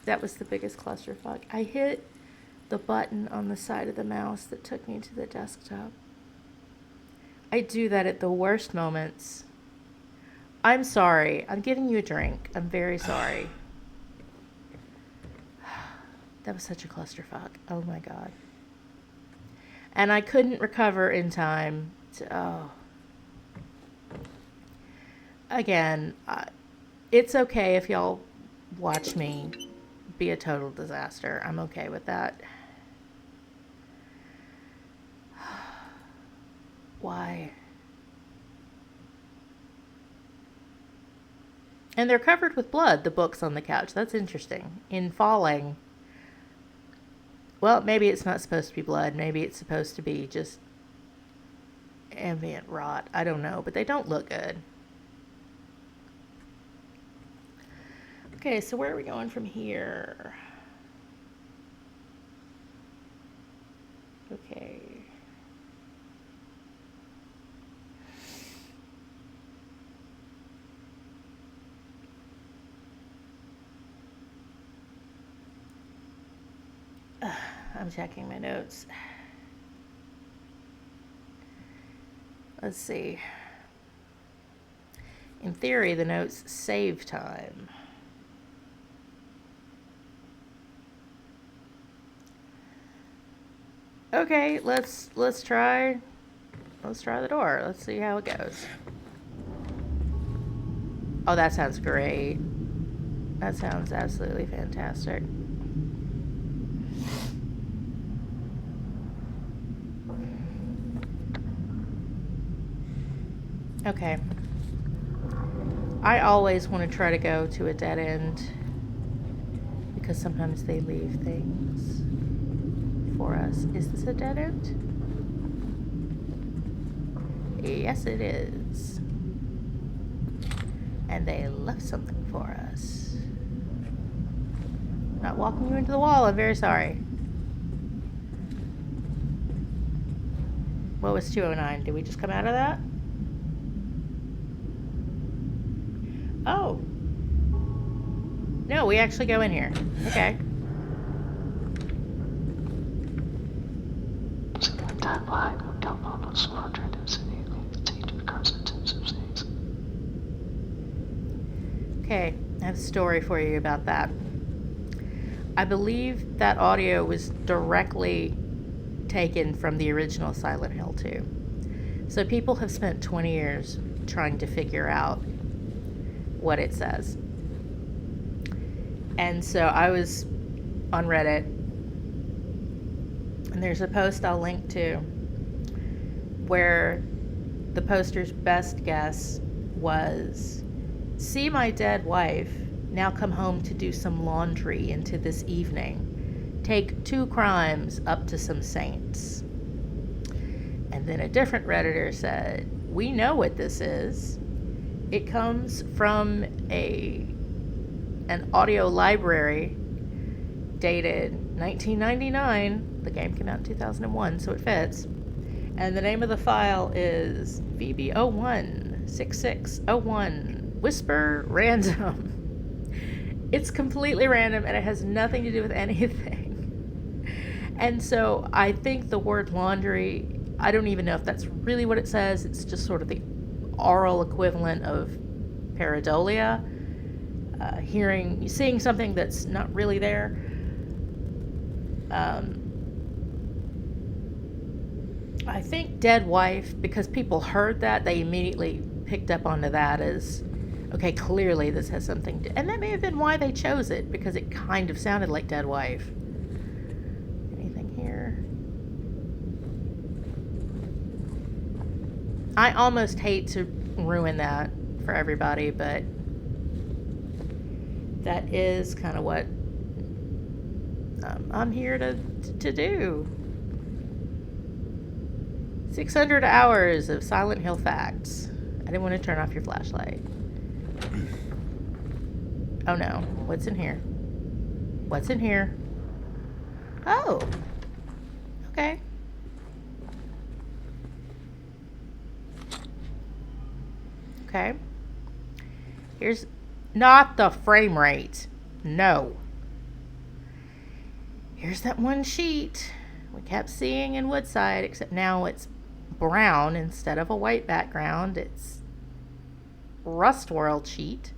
That was the biggest clusterfuck. I hit the button on the side of the mouse that took me to the desktop. I do that at the worst moments. I'm sorry. I'm giving you a drink. I'm very sorry. That was such a clusterfuck. Oh my god. And I couldn't recover in time to, oh. Again, it's okay if y'all watch me be a total disaster. I'm okay with that. Why? And they're covered with blood, the books on the couch. That's interesting. In falling, well, maybe it's not supposed to be blood. Maybe it's supposed to be just ambient rot. I don't know, but they don't look good. Okay, so where are we going from here? Okay. I'm checking my notes. Let's see. In theory, the notes save time. Okay, let's try the door. Let's see how it goes. Oh, that sounds great. That sounds absolutely fantastic. Okay. I always want to try to go to a dead end because sometimes they leave things for us. Is this a dead end? Yes, it is. And they left something for us. Not walking you into the wall, I'm very sorry. What was 209? Did we just come out of that? Oh. No, we actually go in here. Okay. Okay, I have a story for you about that. I believe that audio was directly taken from the original Silent Hill 2. So people have spent 20 years trying to figure out what it says. And so I was on Reddit, and there's a post I'll link to where the poster's best guess was, "See my dead wife, now come home to do some laundry into this evening. Take 2 crimes up to some saints." And then a different Redditor said, "We know what this is. It comes from an audio library dated 1999. The game came out in 2001, so it fits. And the name of the file is VB016601 Whisper Random." It's completely random and it has nothing to do with anything. And so I think the word laundry, I don't even know if that's really what it says. It's just sort of the oral equivalent of pareidolia, seeing something that's not really there. I think dead wife, because people heard that, they immediately picked up onto that as, okay, clearly this has something to, and that may have been why they chose it, because it kind of sounded like dead wife. Anything here? I almost hate to ruin that for everybody, but that is kind of what I'm here to do. 600 hours of Silent Hill facts. I didn't want to turn off your flashlight. Oh no, what's in here? What's in here? Oh. Okay. Okay. Here's not the frame rate. No. Here's that one sheet we kept seeing in Woodside, except now it's brown instead of a white background. It's Rustworld sheet.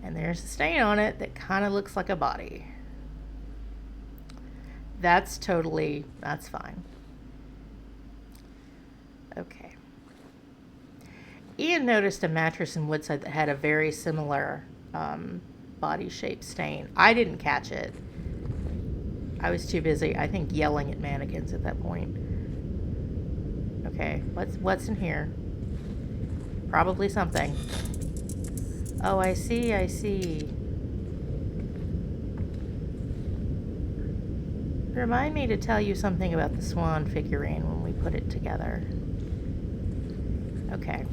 And there's a stain on it that kind of looks like a body. That's fine. Okay. Ian noticed a mattress in Woodside that had a very similar body shape stain. I didn't catch it. I was too busy, I think, yelling at mannequins at that point. Okay, what's in here? Probably something. Oh, I see. Remind me to tell you something about the swan figurine when we put it together. Okay.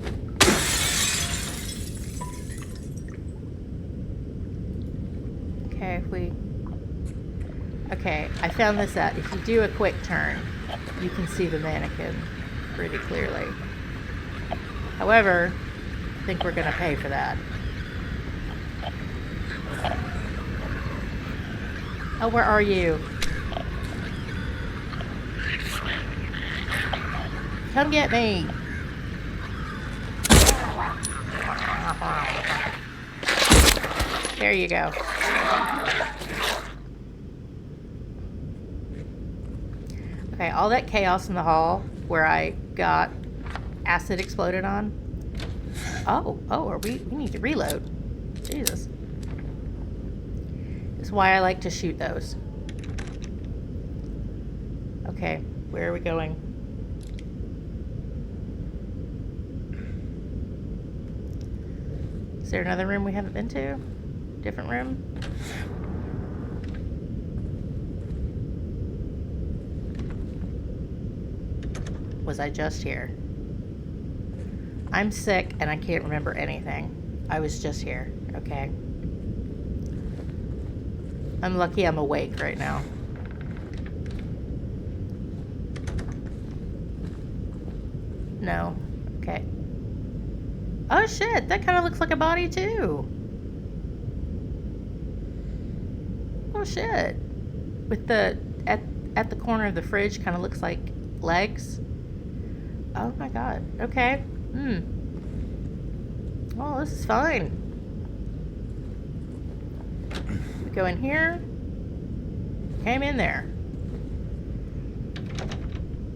Okay, I found this out. If you do a quick turn, you can see the mannequin pretty clearly. However, I think we're going to pay for that. Oh, where are you? Come get me. There you go. Okay, all that chaos in the hall where I got acid exploded on. We need to reload. Jesus. That's why I like to shoot those. Okay, where are we going? Is there another room we haven't been to? Different room? Was I just here? I'm sick and I can't remember anything. I was just here, okay? I'm lucky I'm awake right now. No. Okay. Oh shit, that kind of looks like a body too. Oh shit. With the at the corner of the fridge kind of looks like legs. Oh my god. Okay. Oh, this is fine. We go in here. Came in there.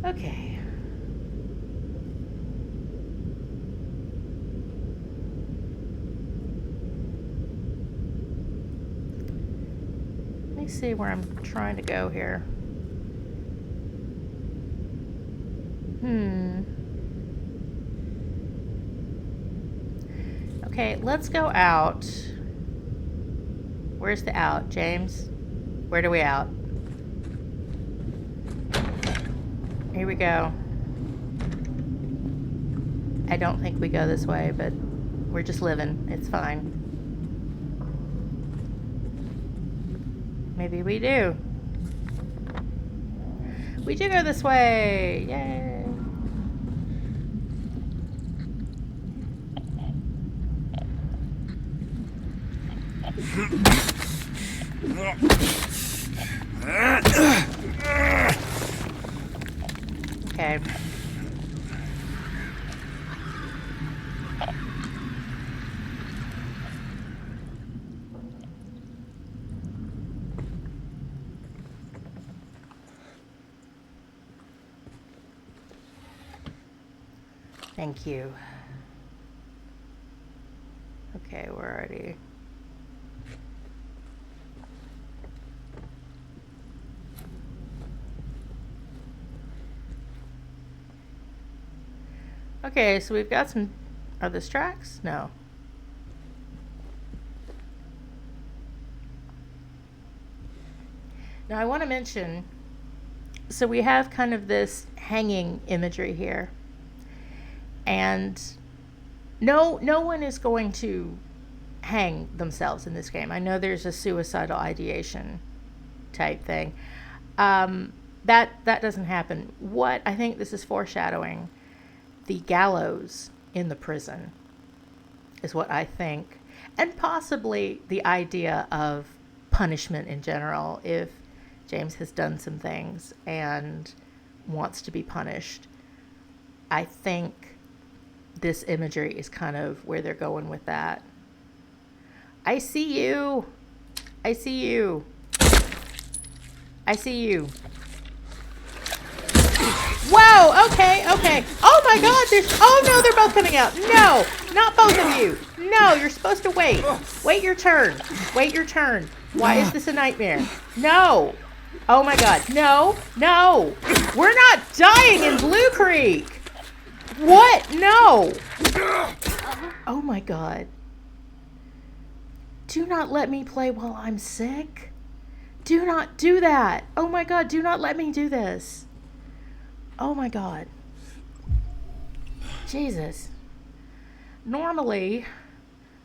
Okay. Let me see where I'm trying to go here. Okay, let's go out. Where's the out, James? Where do we out? Here we go. I don't think we go this way, but we're just living. It's fine. Maybe we do. We do go this way! Yay! Okay. Thank you. Okay, we're already... Okay, so we've got some... Are those tracks? No. Now I want to mention, so we have kind of this hanging imagery here. And no one is going to hang themselves in this game. I know there's a suicidal ideation type thing. That doesn't happen. What I think this is foreshadowing, the gallows in the prison, is what I think. And possibly the idea of punishment in general, if James has done some things and wants to be punished. I think this imagery is kind of where they're going with that. I see you. I see you. I see you. Whoa, okay. Oh my god, oh no, they're both coming out. No, not both of you. No, you're supposed to wait. Wait your turn. Wait your turn. Why is this a nightmare? No. Oh my god, no. We're not dying in Blue Creek. What? No. Oh my god. Do not let me play while I'm sick. Do not do that. Oh my god, do not let me do this. Oh my god. Jesus. Normally,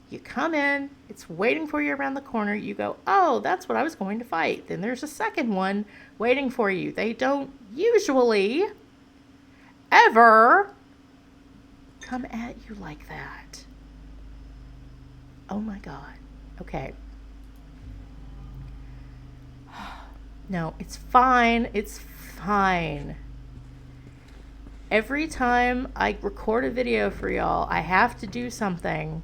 you come in, it's waiting for you around the corner, you go, oh, that's what I was going to fight. Then there's a second one waiting for you. They don't usually ever come at you like that. Oh my god. Okay. No, it's fine. It's fine. Every time I record a video for y'all, I have to do something.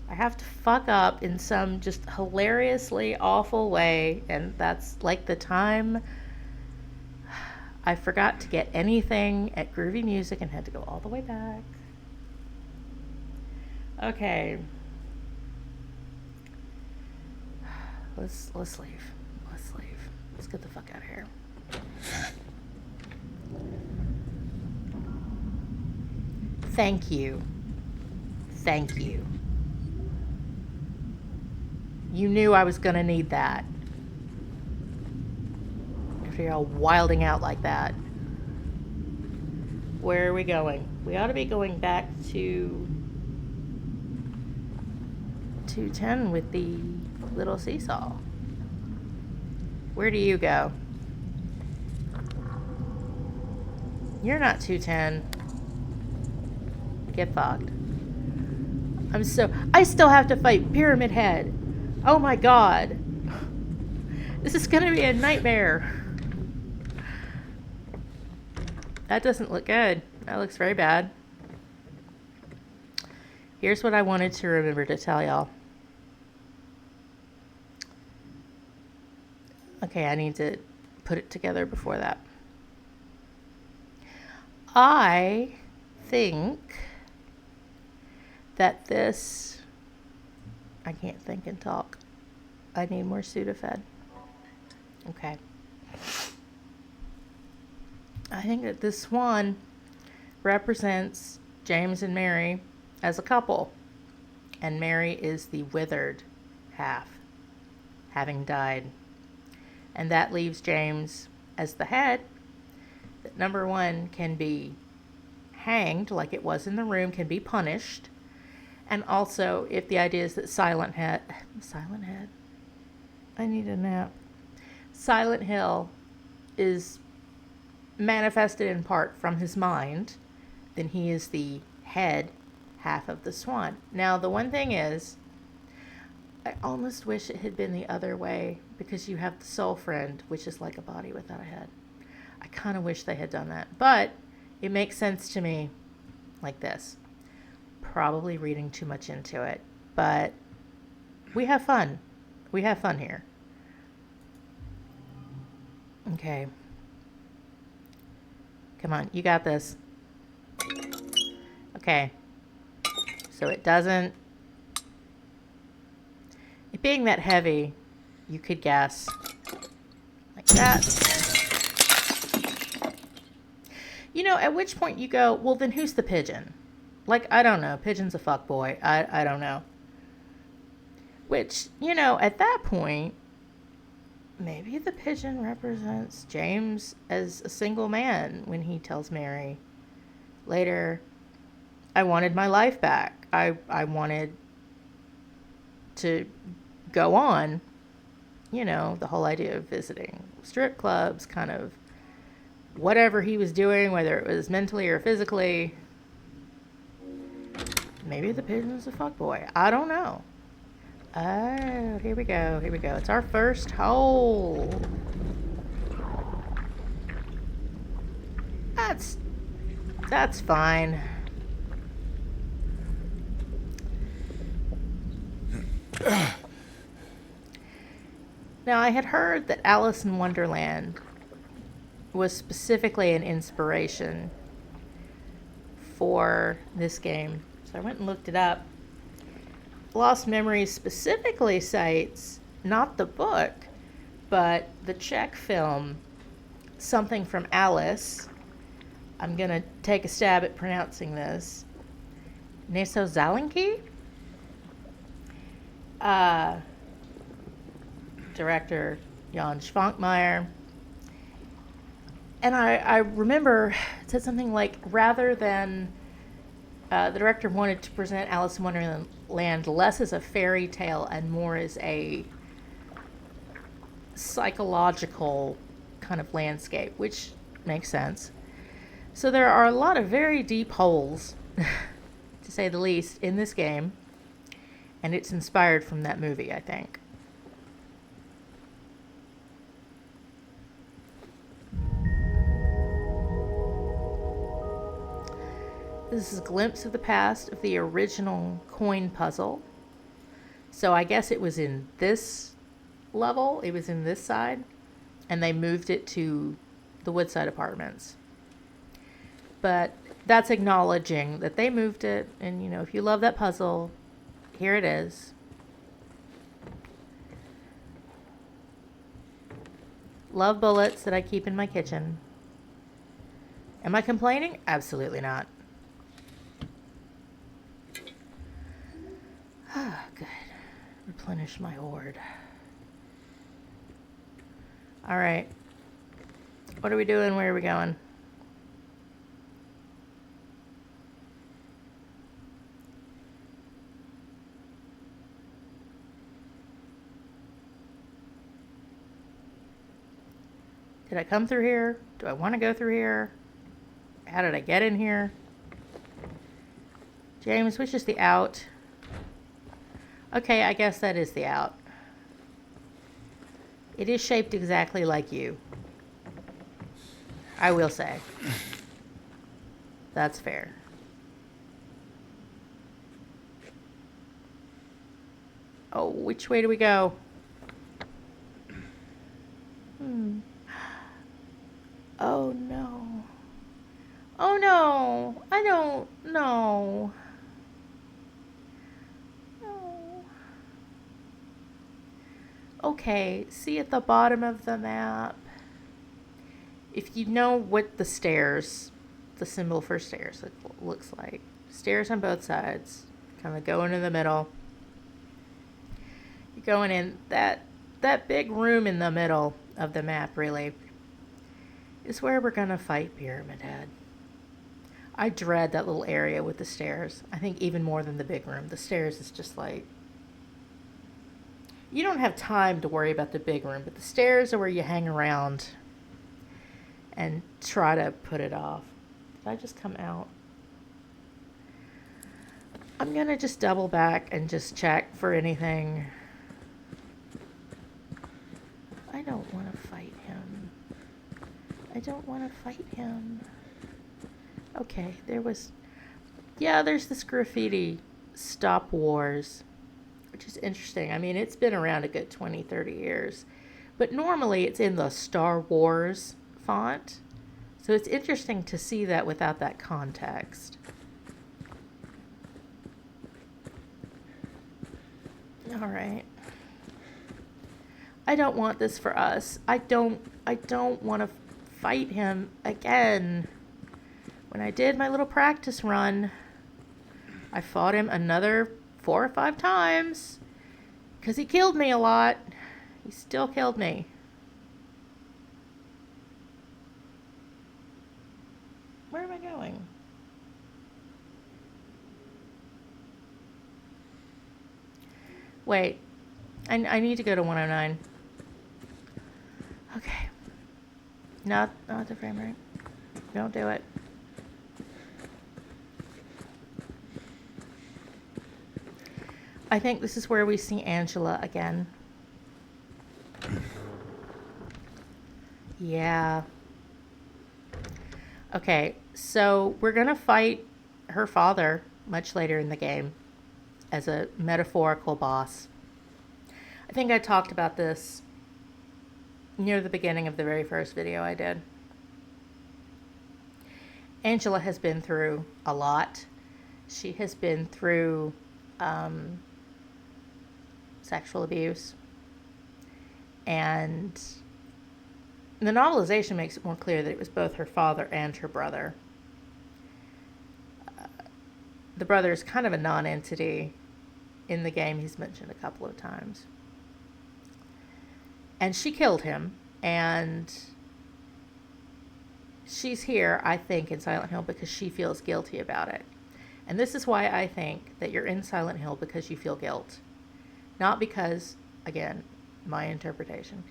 I have to fuck up in some just hilariously awful way. And that's like the time I forgot to get anything at Groovy Music and had to go all the way back. Okay. Let's leave. Let's get the fuck out of here. Thank you. You knew I was gonna need that. After you're all wilding out like that. Where are we going? We ought to be going back to 210 with the little seesaw. Where do you go? You're not 210. Get fucked. I still have to fight Pyramid Head. Oh my god. This is gonna be a nightmare. That doesn't look good. That looks very bad. Here's what I wanted to remember to tell y'all. Okay, I need to put it together before that. I think that this... I can't think and talk. I need more Sudafed. Okay. I think that this swan represents James and Mary as a couple. And Mary is the withered half, having died. And that leaves James as the head. That number one can be hanged, like it was in the room, can be punished. And also, if the idea is that Silent Head, I need a nap. Silent Hill is manifested in part from his mind, then he is the head half of the swan. Now, the one thing is, I almost wish it had been the other way, because you have the soul friend, which is like a body without a head. I kind of wish they had done that, but it makes sense to me like this. Probably reading too much into it, but we have fun. We have fun here. Okay. Come on, you got this. Okay. So it doesn't... It being that heavy, you could guess. Like that. You know, at which point you go, well, then who's the pigeon? Like, I don't know. Pigeon's a fuckboy. I don't know. Which, you know, at that point, maybe the pigeon represents James as a single man when he tells Mary later, I wanted my life back. I wanted to go on, you know, the whole idea of visiting strip clubs, kind of whatever he was doing, whether it was mentally or physically. Maybe the pigeon's a fuckboy. I don't know. Oh, here we go. Here we go. It's our first hole. That's fine. Now, I had heard that Alice in Wonderland was specifically an inspiration for this game. So I went and looked it up. Lost Memories specifically cites not the book, but the Czech film, Something from Alice. I'm going to take a stab at pronouncing this. Neso Zalinki? Director Jan Schwankmeyer. And I remember it said something like, rather than the director wanted to present Alice in Wonderland less as a fairy tale and more as a psychological kind of landscape, which makes sense. So there are a lot of very deep holes, to say the least, in this game, and it's inspired from that movie, I think. This is a glimpse of the past of the original coin puzzle. So I guess it was in this level, it was in this side, and they moved it to the Woodside Apartments. But that's acknowledging that they moved it, and you know, if you love that puzzle, here it is. Love bullets that I keep in my kitchen. Am I complaining? Absolutely not. Ah, good. Replenish my hoard. All right. What are we doing? Where are we going? Did I come through here? Do I want to go through here? How did I get in here? James, which is the out? Okay, I guess that is the out. It is shaped exactly like you. I will say. That's fair. Oh, which way do we go? Oh no. Oh no. I don't know. No. Okay, see at the bottom of the map. If you know what the stairs, the symbol for stairs, looks like. Stairs on both sides. Kind of going in the middle. You're going in that big room in the middle of the map, really, is where we're going to fight Pyramid Head. I dread that little area with the stairs. I think even more than the big room. The stairs is just like... You don't have time to worry about the big room, but the stairs are where you hang around and try to put it off. Did I just come out? I'm going to just double back and just check for anything. I don't want to fight him. I don't want to fight him. Okay, there was... Yeah, there's this graffiti, Stop Wars, which is interesting. I mean, it's been around a good 20, 30 years. But normally it's in the Star Wars font. So it's interesting to see that without that context. All right. I don't want this for us. I don't want to fight him again. When I did my little practice run, I fought him another 4 or 5 times because he killed me a lot. He still killed me. Where am I going? Wait. I need to go to 109. Okay. Not the frame rate. Don't do it. I think this is where we see Angela again. Yeah. Okay, so we're going to fight her father much later in the game as a metaphorical boss. I think I talked about this near the beginning of the very first video I did. Angela has been through a lot. She has been through sexual abuse. And the novelization makes it more clear that it was both her father and her brother. The brother is kind of a non-entity in the game. He's mentioned a couple of times. And she killed him, and she's here, I think, in Silent Hill because she feels guilty about it. And this is why I think that you're in Silent Hill because you feel guilt. Not because, again, my interpretation,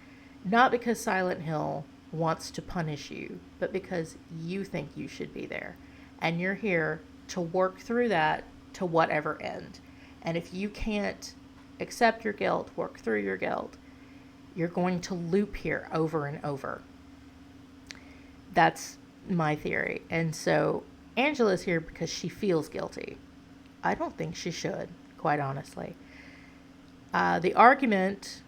not because Silent Hill wants to punish you, but because you think you should be there. And you're here to work through that to whatever end. And if you can't accept your guilt, work through your guilt, you're going to loop here over and over. That's my theory. And so Angela's here because she feels guilty. I don't think she should, quite honestly. The argument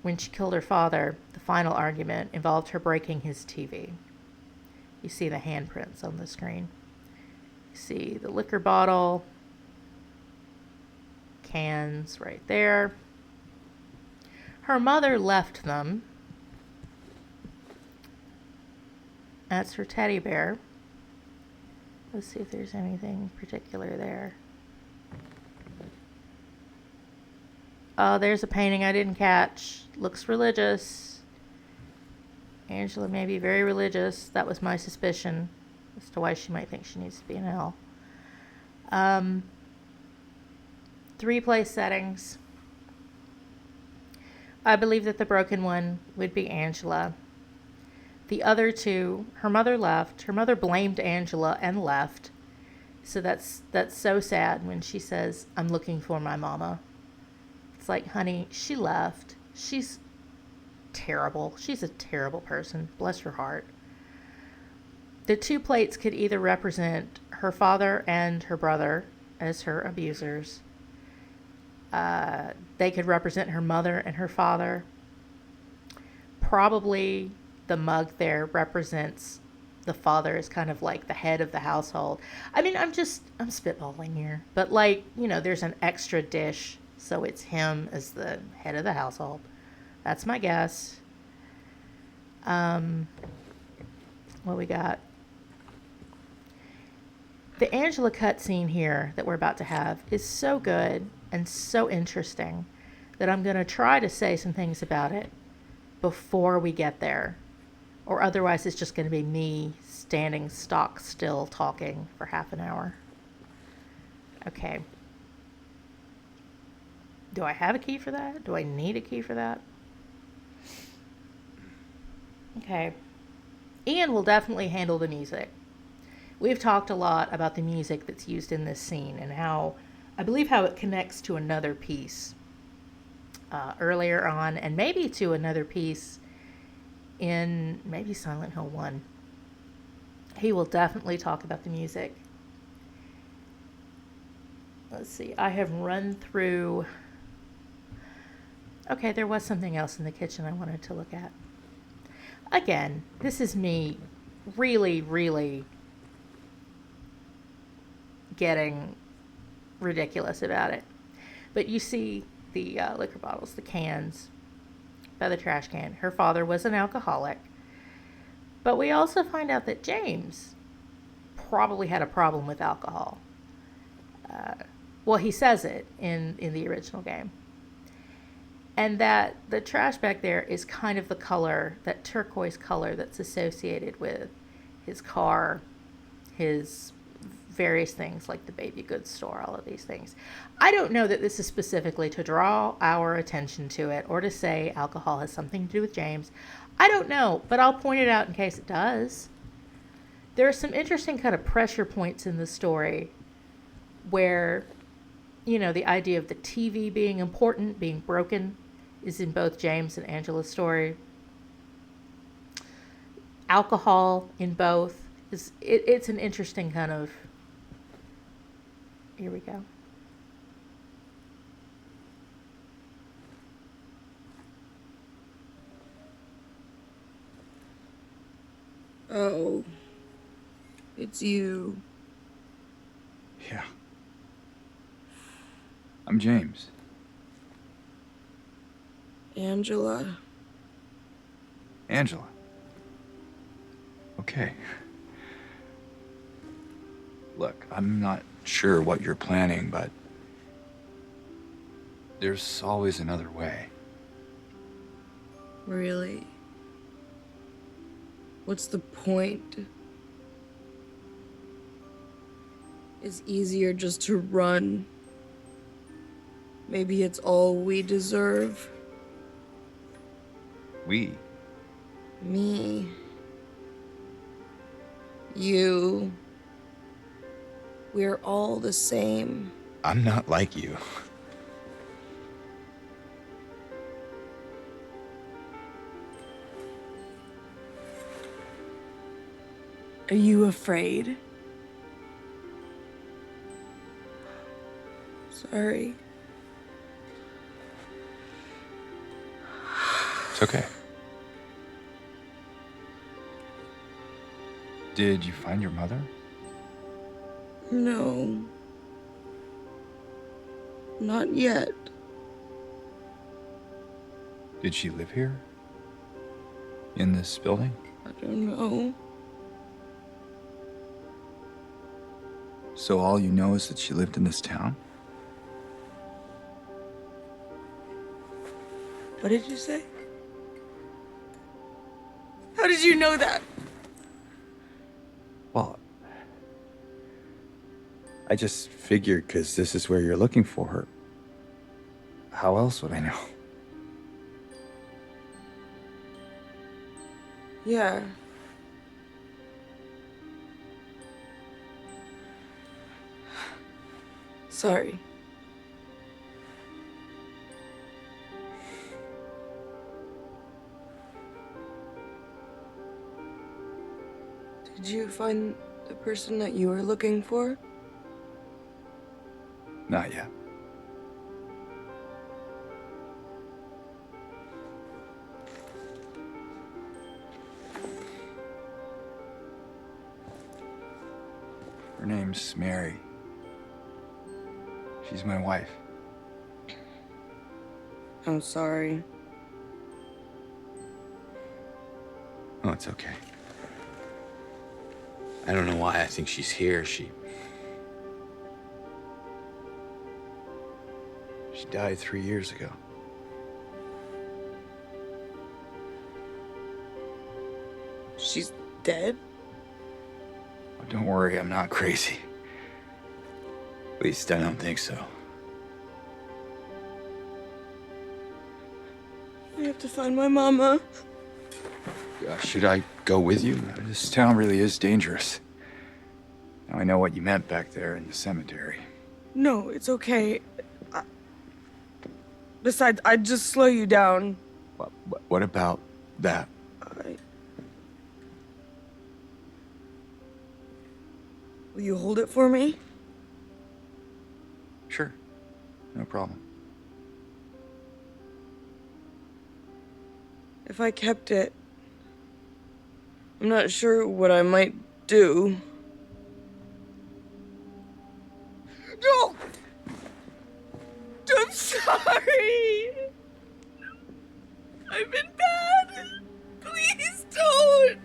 when she killed her father, the final argument, involved her breaking his TV. You see the handprints on the screen. You see the liquor bottle, cans right there. Her mother left them. That's her teddy bear. Let's see if there's anything particular there. Oh, there's a painting I didn't catch. Looks religious. Angela may be very religious. That was my suspicion as to why she might think she needs to be in hell. 3 place settings. I believe that the broken one would be Angela. The other 2, her mother left. Her mother blamed Angela and left. So that's so sad when she says, "I'm looking for my mama." It's like, honey, she left. She's terrible. She's a terrible person. Bless her heart. The 2 plates could either represent her father and her brother as her abusers. They could represent her mother and her father. Probably the mug there represents the father as kind of like the head of the household. I mean, I'm spitballing here. But like, there's an extra dish, so it's him as the head of the household. That's my guess. What we got? The Angela cutscene here that we're about to have is so good and so interesting that I'm going to try to say some things about it before we get there. Or otherwise it's just going to be me standing stock still talking for half an hour. Okay. Do I have a key for that? Do I need a key for that? Okay. Ian will definitely handle the music. We've talked a lot about the music that's used in this scene and how it connects to another piece earlier on, and maybe to another piece in maybe Silent Hill 1. He will definitely talk about the music. Let's see, I have run through... Okay, there was something else in the kitchen I wanted to look at. Again, this is me really, really getting ridiculous about it. But you see the liquor bottles, the cans by the trash can. Her father was an alcoholic. But we also find out that James probably had a problem with alcohol. Well, he says it in the original game. And that the trash back there is kind of the color, that turquoise color that's associated with his car, his various things like the baby goods store, all of these things. I don't know that this is specifically to draw our attention to it or to say alcohol has something to do with James. I don't know, but I'll point it out in case it does. There are some interesting kind of pressure points in the story where, the idea of the TV being important, being broken, is in both James and Angela's story. Alcohol in both. It's an interesting kind of... Here we go. Oh, it's you. Yeah. I'm James. Angela. Angela. Okay. Look, I'm not sure what you're planning, but there's always another way. Really? What's the point? It's easier just to run. Maybe it's all we deserve. We? Me. You. We're all the same. I'm not like you. Are you afraid? Sorry. It's okay. Did you find your mother? No. Not yet. Did she live here? In this building? I don't know. So all you know is that she lived in this town? What did you say? How did you know that? Well, I just figured because this is where you're looking for her. How else would I know? Yeah. Sorry. Did you find the person that you were looking for? Not yet. Her name's Mary. She's my wife. I'm sorry. Oh, it's okay. I don't know why I think she's here. She died 3 years ago. She's dead? Oh, don't worry, I'm not crazy. At least I don't think so. I have to find my mama. Should I go with you? This town really is dangerous. Now I know what you meant back there in the cemetery. No, it's okay. Besides, I'd just slow you down. What about that? Will you hold it for me? Sure, no problem. If I kept it, I'm not sure what I might do. No! I'm sorry! I've been bad! Please don't!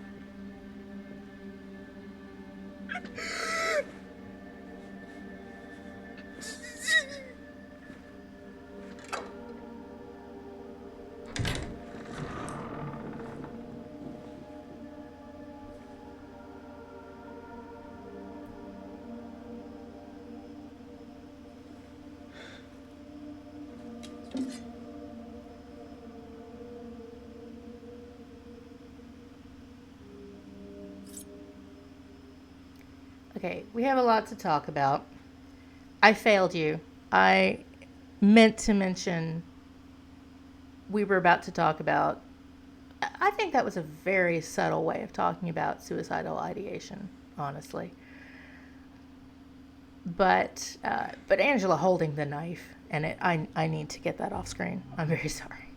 Okay, we have a lot to talk about. I failed you. I meant to mention we were about to talk about. I think that was a very subtle way of talking about suicidal ideation, honestly. But Angela holding the knife, and I need to get that off screen. I'm very sorry.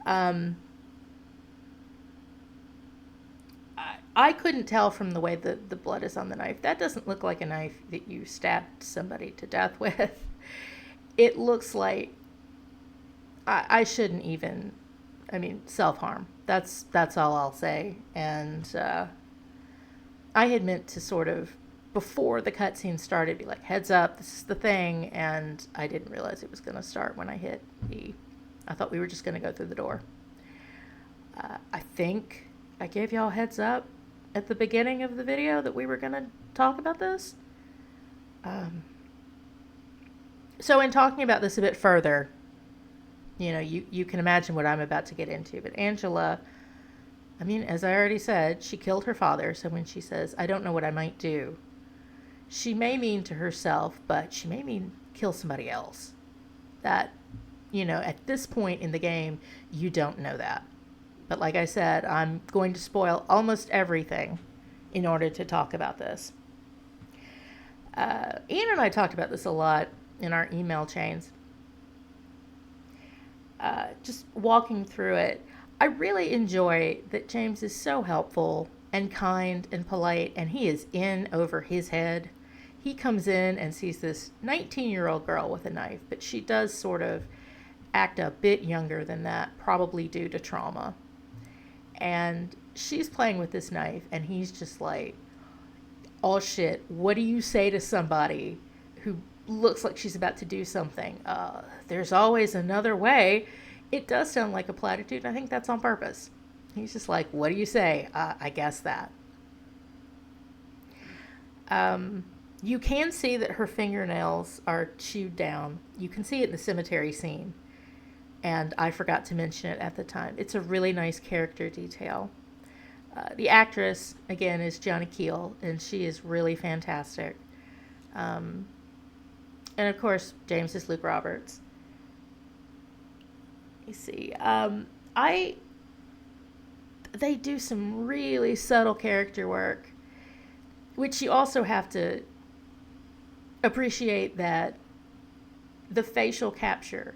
Um, I couldn't tell from the way the blood is on the knife. That doesn't look like a knife that you stabbed somebody to death with. It looks like I shouldn't even. I mean, self-harm. That's all I'll say. And I had meant to sort of, before the cutscene started, be like, heads up, this is the thing. And I didn't realize it was going to start when I hit E. I thought we were just going to go through the door. I think I gave y'all a heads up at the beginning of the video that we were going to talk about this. So in talking about this a bit further, you know, you can imagine what I'm about to get into. But Angela, I mean, as I already said, she killed her father. So when she says, I don't know what I might do, she may mean to herself, but she may mean kill somebody else. That, you know, at this point in the game, you don't know that. But like I said, I'm going to spoil almost everything in order to talk about this. Ian and I talked about this a lot in our email chains. Just walking through it, I really enjoy that James is so helpful and kind and polite, and he is in over his head. He comes in and sees this 19-year-old girl with a knife, but she does sort of act a bit younger than that, probably due to trauma. And she's playing with this knife, and he's just like, oh shit, what do you say to somebody who looks like she's about to do something? There's always another way. It does sound like a platitude. I think that's on purpose. He's just like, what do you say? I guess that. You can see that her fingernails are chewed down. You can see it in the cemetery scene. And I forgot to mention it at the time. It's a really nice character detail. The actress, again, is Johnny Keel, and she is really fantastic. And of course, James is Luke Roberts. You see, they do some really subtle character work, which you also have to appreciate that the facial capture,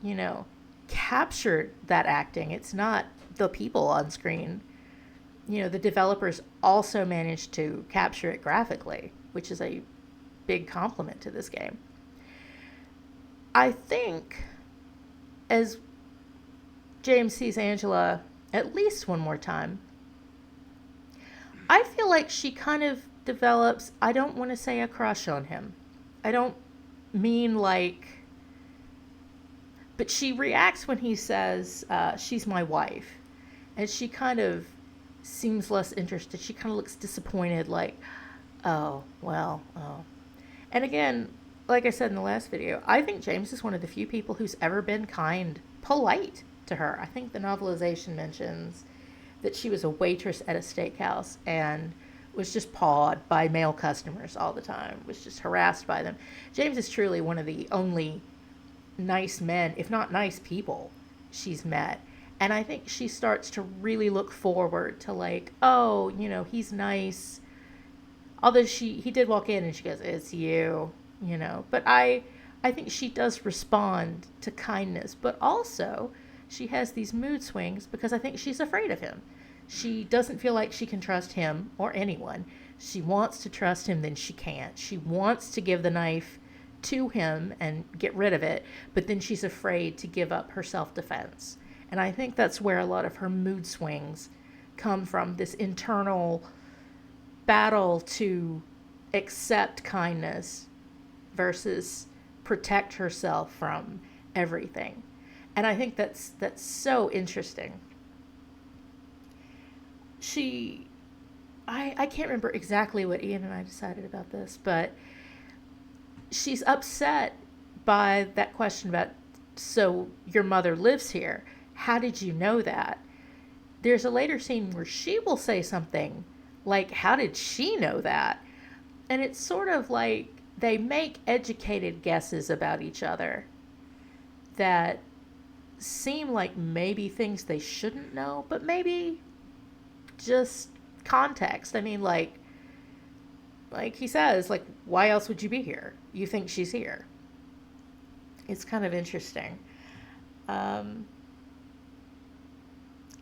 you know, captured that acting. It's not the people on screen. You know, the developers also managed to capture it graphically, which is a big compliment to this game. I think as James sees Angela at least one more time, I feel like she kind of develops, I don't want to say a crush on him. I don't mean like, but she reacts when he says, she's my wife. And she kind of seems less interested. She kind of looks disappointed, like, oh, well, oh. And again, like I said in the last video, I think James is one of the few people who's ever been kind, polite to her. I think the novelization mentions that she was a waitress at a steakhouse and was just pawed by male customers all the time, was just harassed by them. James is truly one of the only nice men, if not nice people, she's met. And I think she starts to really look forward to like, oh, you know, he's nice. Although he did walk in and she goes, it's you, you know. But I think she does respond to kindness. But also, she has these mood swings because I think she's afraid of him. She doesn't feel like she can trust him or anyone. She wants to trust him, then she can't. She wants to give the knife to him and get rid of it, but then she's afraid to give up her self-defense. And I think that's where a lot of her mood swings come from, this internal battle to accept kindness versus protect herself from everything. And I think that's so interesting. I can't remember exactly what Ian and I decided about this, but she's upset by that question about, so your mother lives here. How did you know that? There's a later scene where she will say something like, how did she know that? And it's sort of like they make educated guesses about each other that seem like maybe things they shouldn't know, but maybe just context. I mean, like he says, like, why else would you be here? You think she's here. It's kind of interesting.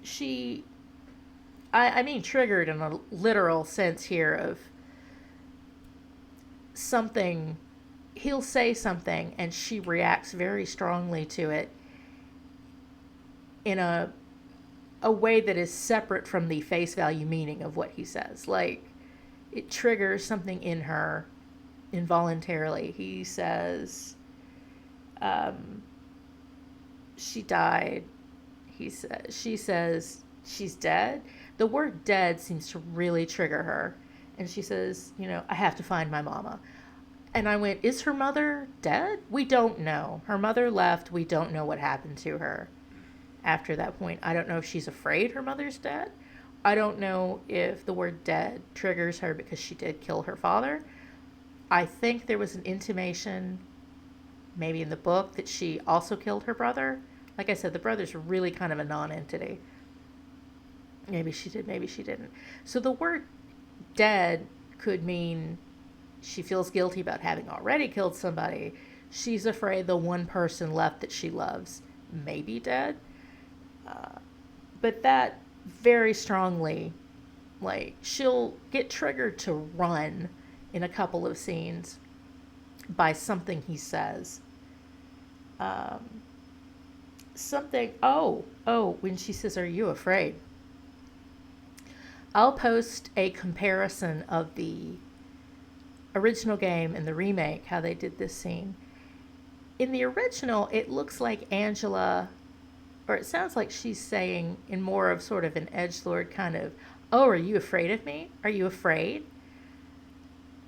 She, I mean, triggered in a literal sense here of something. He'll say something and she reacts very strongly to it in a way that is separate from the face value meaning of what he says. Like, it triggers something in her involuntarily. He says, she died. She says she's dead. The word dead seems to really trigger her. And she says, I have to find my mama. And I went, is her mother dead? We don't know. Her mother left. We don't know what happened to her after that point. I don't know if she's afraid her mother's dead. I don't know if the word dead triggers her because she did kill her father. I think there was an intimation, maybe in the book, that she also killed her brother. Like I said, the brother's really kind of a non-entity. Maybe she did, maybe she didn't. So the word dead could mean she feels guilty about having already killed somebody. She's afraid the one person left that she loves may be dead. But that very strongly, like, she'll get triggered to run in a couple of scenes by something he says. When she says, are you afraid? I'll post a comparison of the original game and the remake, how they did this scene. In the original, it looks like Angela, or it sounds like she's saying in more of sort of an edgelord kind of, oh, are you afraid of me? Are you afraid?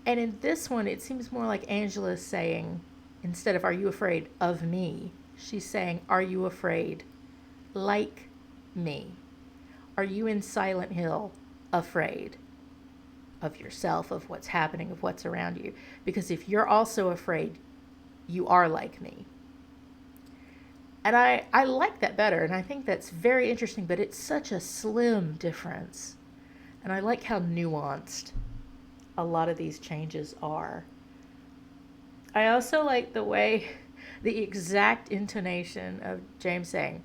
And in this one, it seems more like Angela's saying, instead of, are you afraid of me? She's saying, are you afraid like me? Are you in Silent Hill afraid of yourself, of what's happening, of what's around you? Because if you're also afraid, you are like me. And I like that better, and I think that's very interesting, but it's such a slim difference. And I like how nuanced a lot of these changes are. I also like the way, the exact intonation of James saying,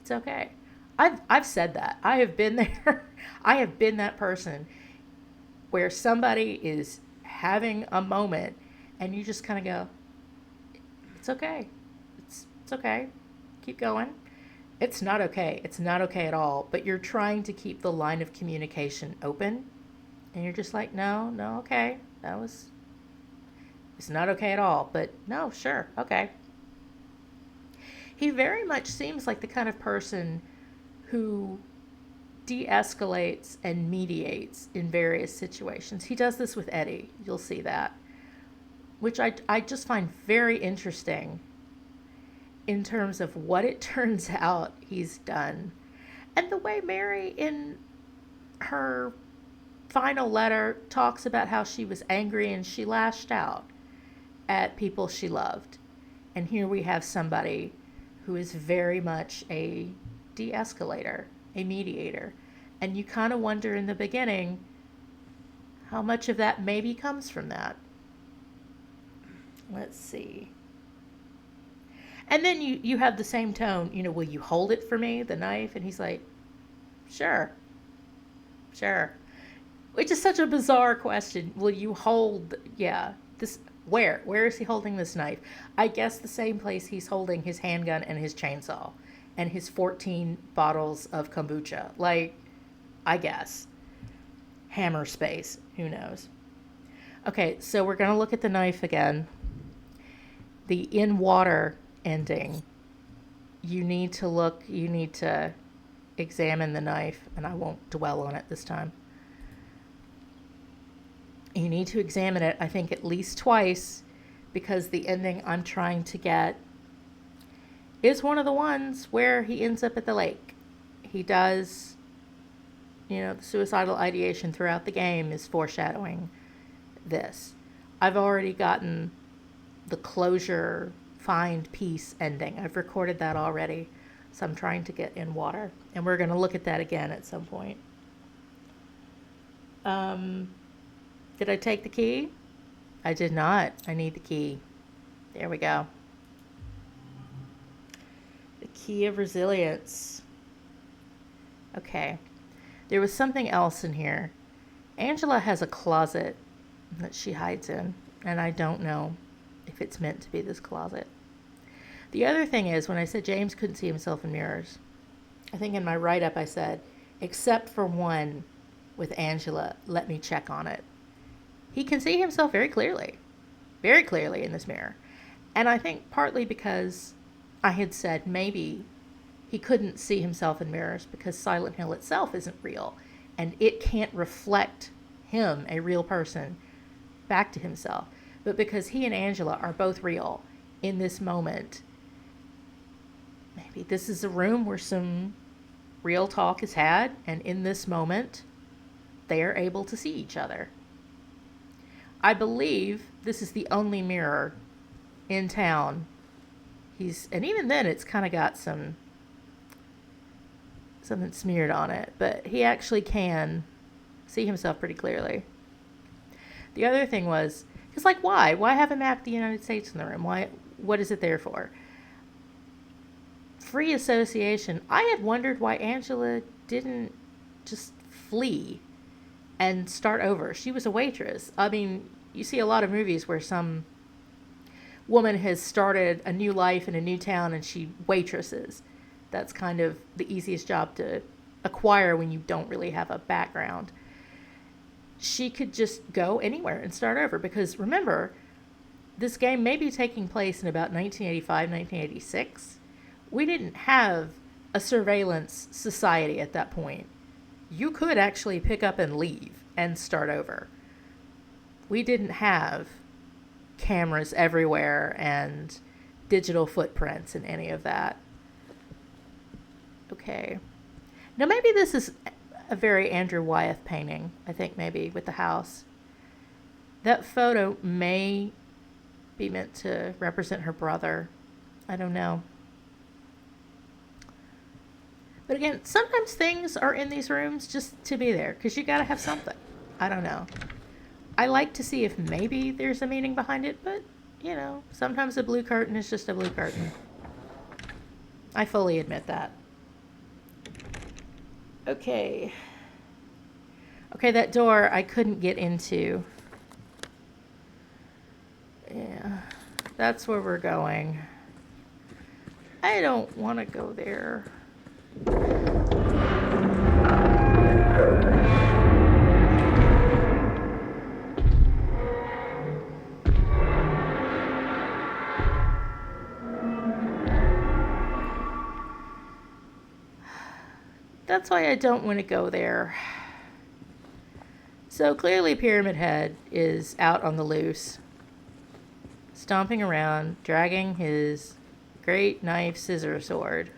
it's okay. I've said that. I have been there. I have been that person where somebody is having a moment and you just kind of go, it's okay. It's okay. Keep going. It's not okay. It's not okay at all. But you're trying to keep the line of communication open. And you're just like, no, okay. It's not okay at all. But no, sure, okay. He very much seems like the kind of person who de-escalates and mediates in various situations. He does this with Eddie. You'll see that. Which I just find very interesting in terms of what it turns out he's done. And the way Mary, in her final letter, talks about how she was angry and she lashed out at people she loved. And here we have somebody who is very much a de-escalator, a mediator. And you kind of wonder in the beginning how much of that maybe comes from that. Let's see. And then you have the same tone, will you hold it for me, the knife? And he's like, sure. Which is such a bizarre question. Will you hold, this, where? Where is he holding this knife? I guess the same place he's holding his handgun and his chainsaw and his 14 bottles of kombucha. Like, I guess. Hammer space. Who knows? Okay, so we're going to look at the knife again. The in water ending. You need to examine the knife, and I won't dwell on it this time. You need to examine it, I think, at least twice, because the ending I'm trying to get is one of the ones where he ends up at the lake. He does, the suicidal ideation throughout the game is foreshadowing this. I've already gotten the closure, find peace ending. I've recorded that already. So I'm trying to get in water. And we're going to look at that again at some point. Did I take the key? I did not. I need the key. There we go. The key of resilience. Okay. There was something else in here. Angela has a closet that she hides in, and I don't know if it's meant to be this closet. The other thing is, when I said James couldn't see himself in mirrors, I think in my write-up I said, except for one with Angela, let me check on it. He can see himself very clearly in this mirror. And I think partly because I had said maybe he couldn't see himself in mirrors because Silent Hill itself isn't real, and it can't reflect him, a real person, back to himself. But because he and Angela are both real in this moment, maybe this is a room where some real talk is had, and in this moment, they are able to see each other. I believe this is the only mirror in town. And even then, it's kind of got something smeared on it, but he actually can see himself pretty clearly. The other thing was, it's like, why have a map of the United States in the room? What is it there for? Free association. I had wondered why Angela didn't just flee and start over. She was a waitress. I mean, you see a lot of movies where some woman has started a new life in a new town and she waitresses. That's kind of the easiest job to acquire when you don't really have a background. She could just go anywhere and start over, because remember, this game may be taking place in about 1985, 1986. We didn't have a surveillance society at that point. You could actually pick up and leave and start over. We didn't have cameras everywhere and digital footprints and any of that. Okay. Now maybe this is a very Andrew Wyeth painting, I think, maybe, with the house. That photo may be meant to represent her brother. I don't know. But again, sometimes things are in these rooms just to be there, because you got to have something. I don't know. I like to see if maybe there's a meaning behind it, but, you know, sometimes a blue curtain is just a blue curtain. I fully admit that. Okay. Okay, that door I couldn't get into. Yeah, that's where we're going. I don't want to go there. That's why I don't want to go there. So clearly Pyramid Head is out on the loose, stomping around, dragging his great knife scissor sword.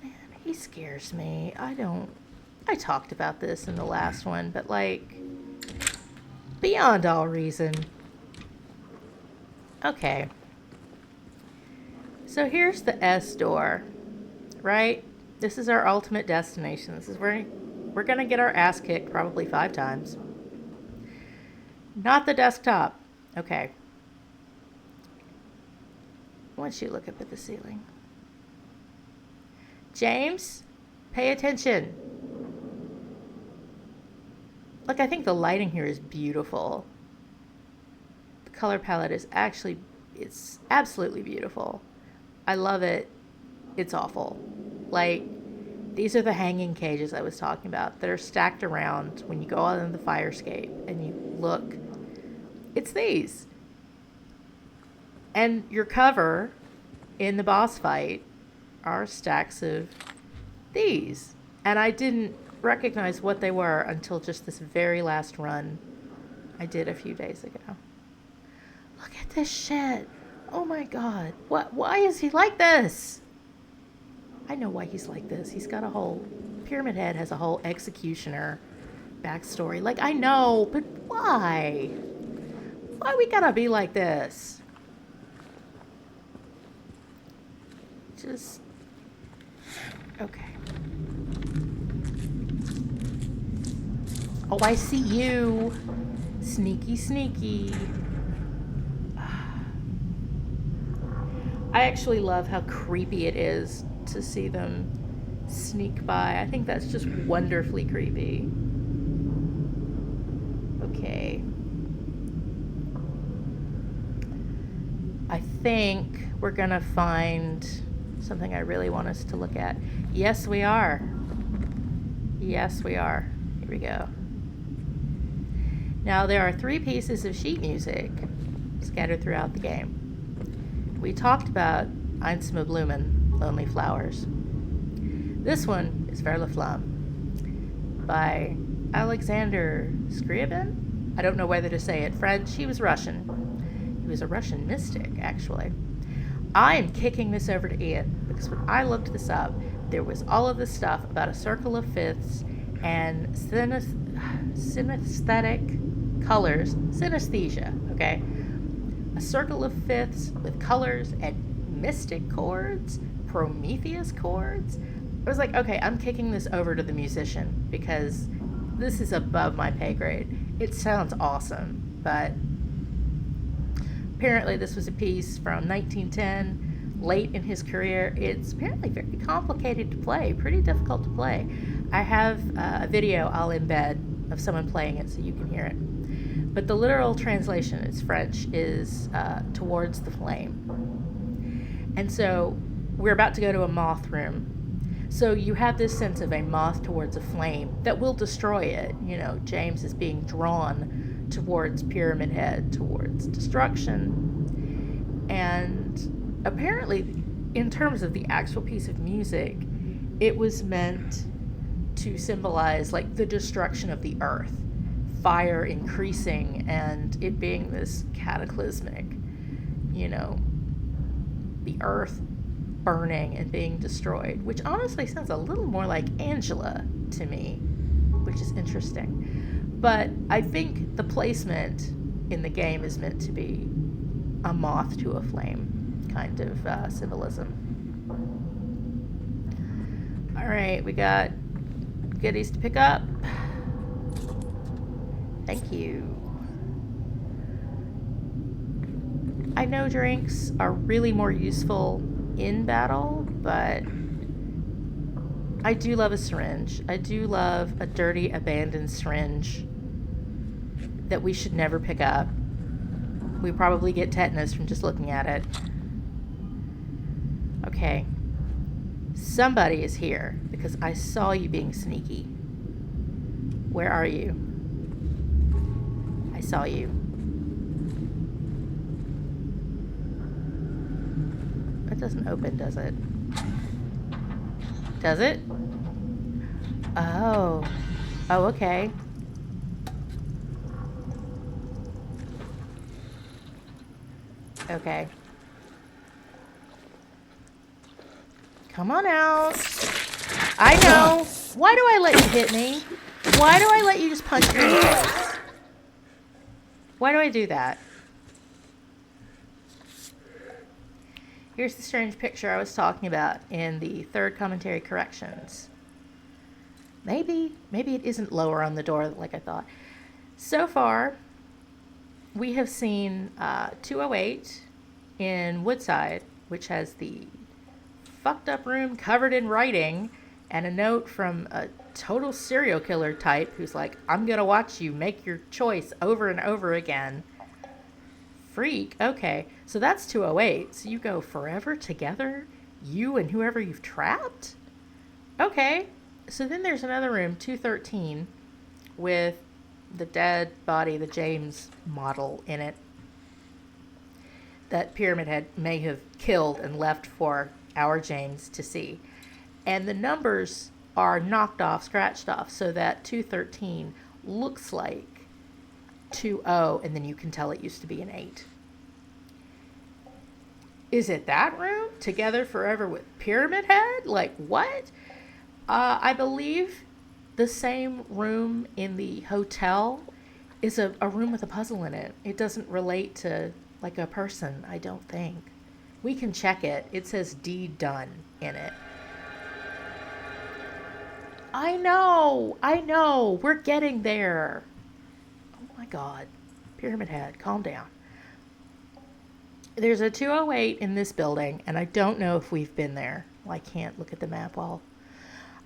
Man, he scares me. I talked about this in the last one, but like, beyond all reason. Okay. So here's the S door, right? This is our ultimate destination. This is where we're going to get our ass kicked probably 5 times. Not the desktop. Okay. Once you look up at the ceiling. James, pay attention. Look, I think the lighting here is beautiful. The color palette is it's absolutely beautiful. I love it. It's awful. Like, these are the hanging cages I was talking about that are stacked around when you go out in the fire escape and you look. It's these. And your cover in the boss fight are stacks of these. And I didn't recognize what they were until just this very last run I did a few days ago. Look at this shit. Oh my god. Why is he like this? I know why he's like this. He's got a whole... Pyramid Head has a whole executioner backstory. Like, I know, but why? Why we gotta be like this? Just... Okay. Oh, I see you. Sneaky, sneaky. I actually love how creepy it is to see them sneak by. I think that's just wonderfully creepy. Okay. I think we're gonna find something I really want us to look at. Yes, we are. Yes, we are. Here we go. Now, there are 3 pieces of sheet music scattered throughout the game. We talked about Einsame Blumen, Lonely Flowers. This one is Vers la Flamme by Alexander Scriabin. I don't know whether to say it French. He was Russian. He was a Russian mystic, actually. I am kicking this over to Ian because when I looked this up, there was all of this stuff about a circle of fifths and synesthetic colors, synesthesia, okay? A circle of fifths with colors and mystic chords, Prometheus chords. I was like, okay, I'm kicking this over to the musician because this is above my pay grade. It sounds awesome, but apparently this was a piece from 1910, late in his career. It's apparently very complicated to play, pretty difficult to play. I have a video I'll embed of someone playing it so you can hear it. But the literal translation, it's French, is towards the flame. And so we're about to go to a moth room. So you have this sense of a moth towards a flame that will destroy it. You know, James is being drawn towards Pyramid Head, towards destruction. And apparently, in terms of the actual piece of music, it was meant to symbolize like the destruction of the earth, fire increasing and it being this cataclysmic, you know, the earth burning and being destroyed, which honestly sounds a little more like Angela to me, which is interesting. But I think the placement in the game is meant to be a moth to a flame kind of symbolism. All right, we got goodies to pick up. Thank you. I know drinks are really more useful in battle, but I do love a syringe. I do love a dirty, abandoned syringe that we should never pick up. We probably get tetanus from just looking at it. Okay. Somebody is here because I saw you being sneaky. Where are you? I saw you. It doesn't open, does it? Does it? Oh. Oh, okay. Okay. Come on out. I know. Why do I let you hit me? Why do I let you just punch me in the face? Why do I do that? Here's the strange picture I was talking about in the third commentary corrections. Maybe it isn't lower on the door like I thought. So far, we have seen 208 in Woodside, which has the fucked up room covered in writing and a note from a total serial killer type who's like, I'm gonna watch you make your choice over and over again. Freak. Okay, so that's 208. So you go forever together, you and whoever you've trapped? Okay, so then there's another room, 213, with the dead body, the James model in it, that Pyramid Head may have killed and left for our James to see. And the numbers are knocked off, scratched off, so that 213 looks like 20, and then you can tell it used to be an 8. Is it that room? Together forever with Pyramid Head? Like, what? I believe the same room in the hotel is a room with a puzzle in it. It doesn't relate to like a person, I don't think. We can check it. It says deed done in it. I know. We're getting there. Oh my God. Pyramid Head, calm down. There's a 208 in this building, and I don't know if we've been there. Well, I can't look at the map while.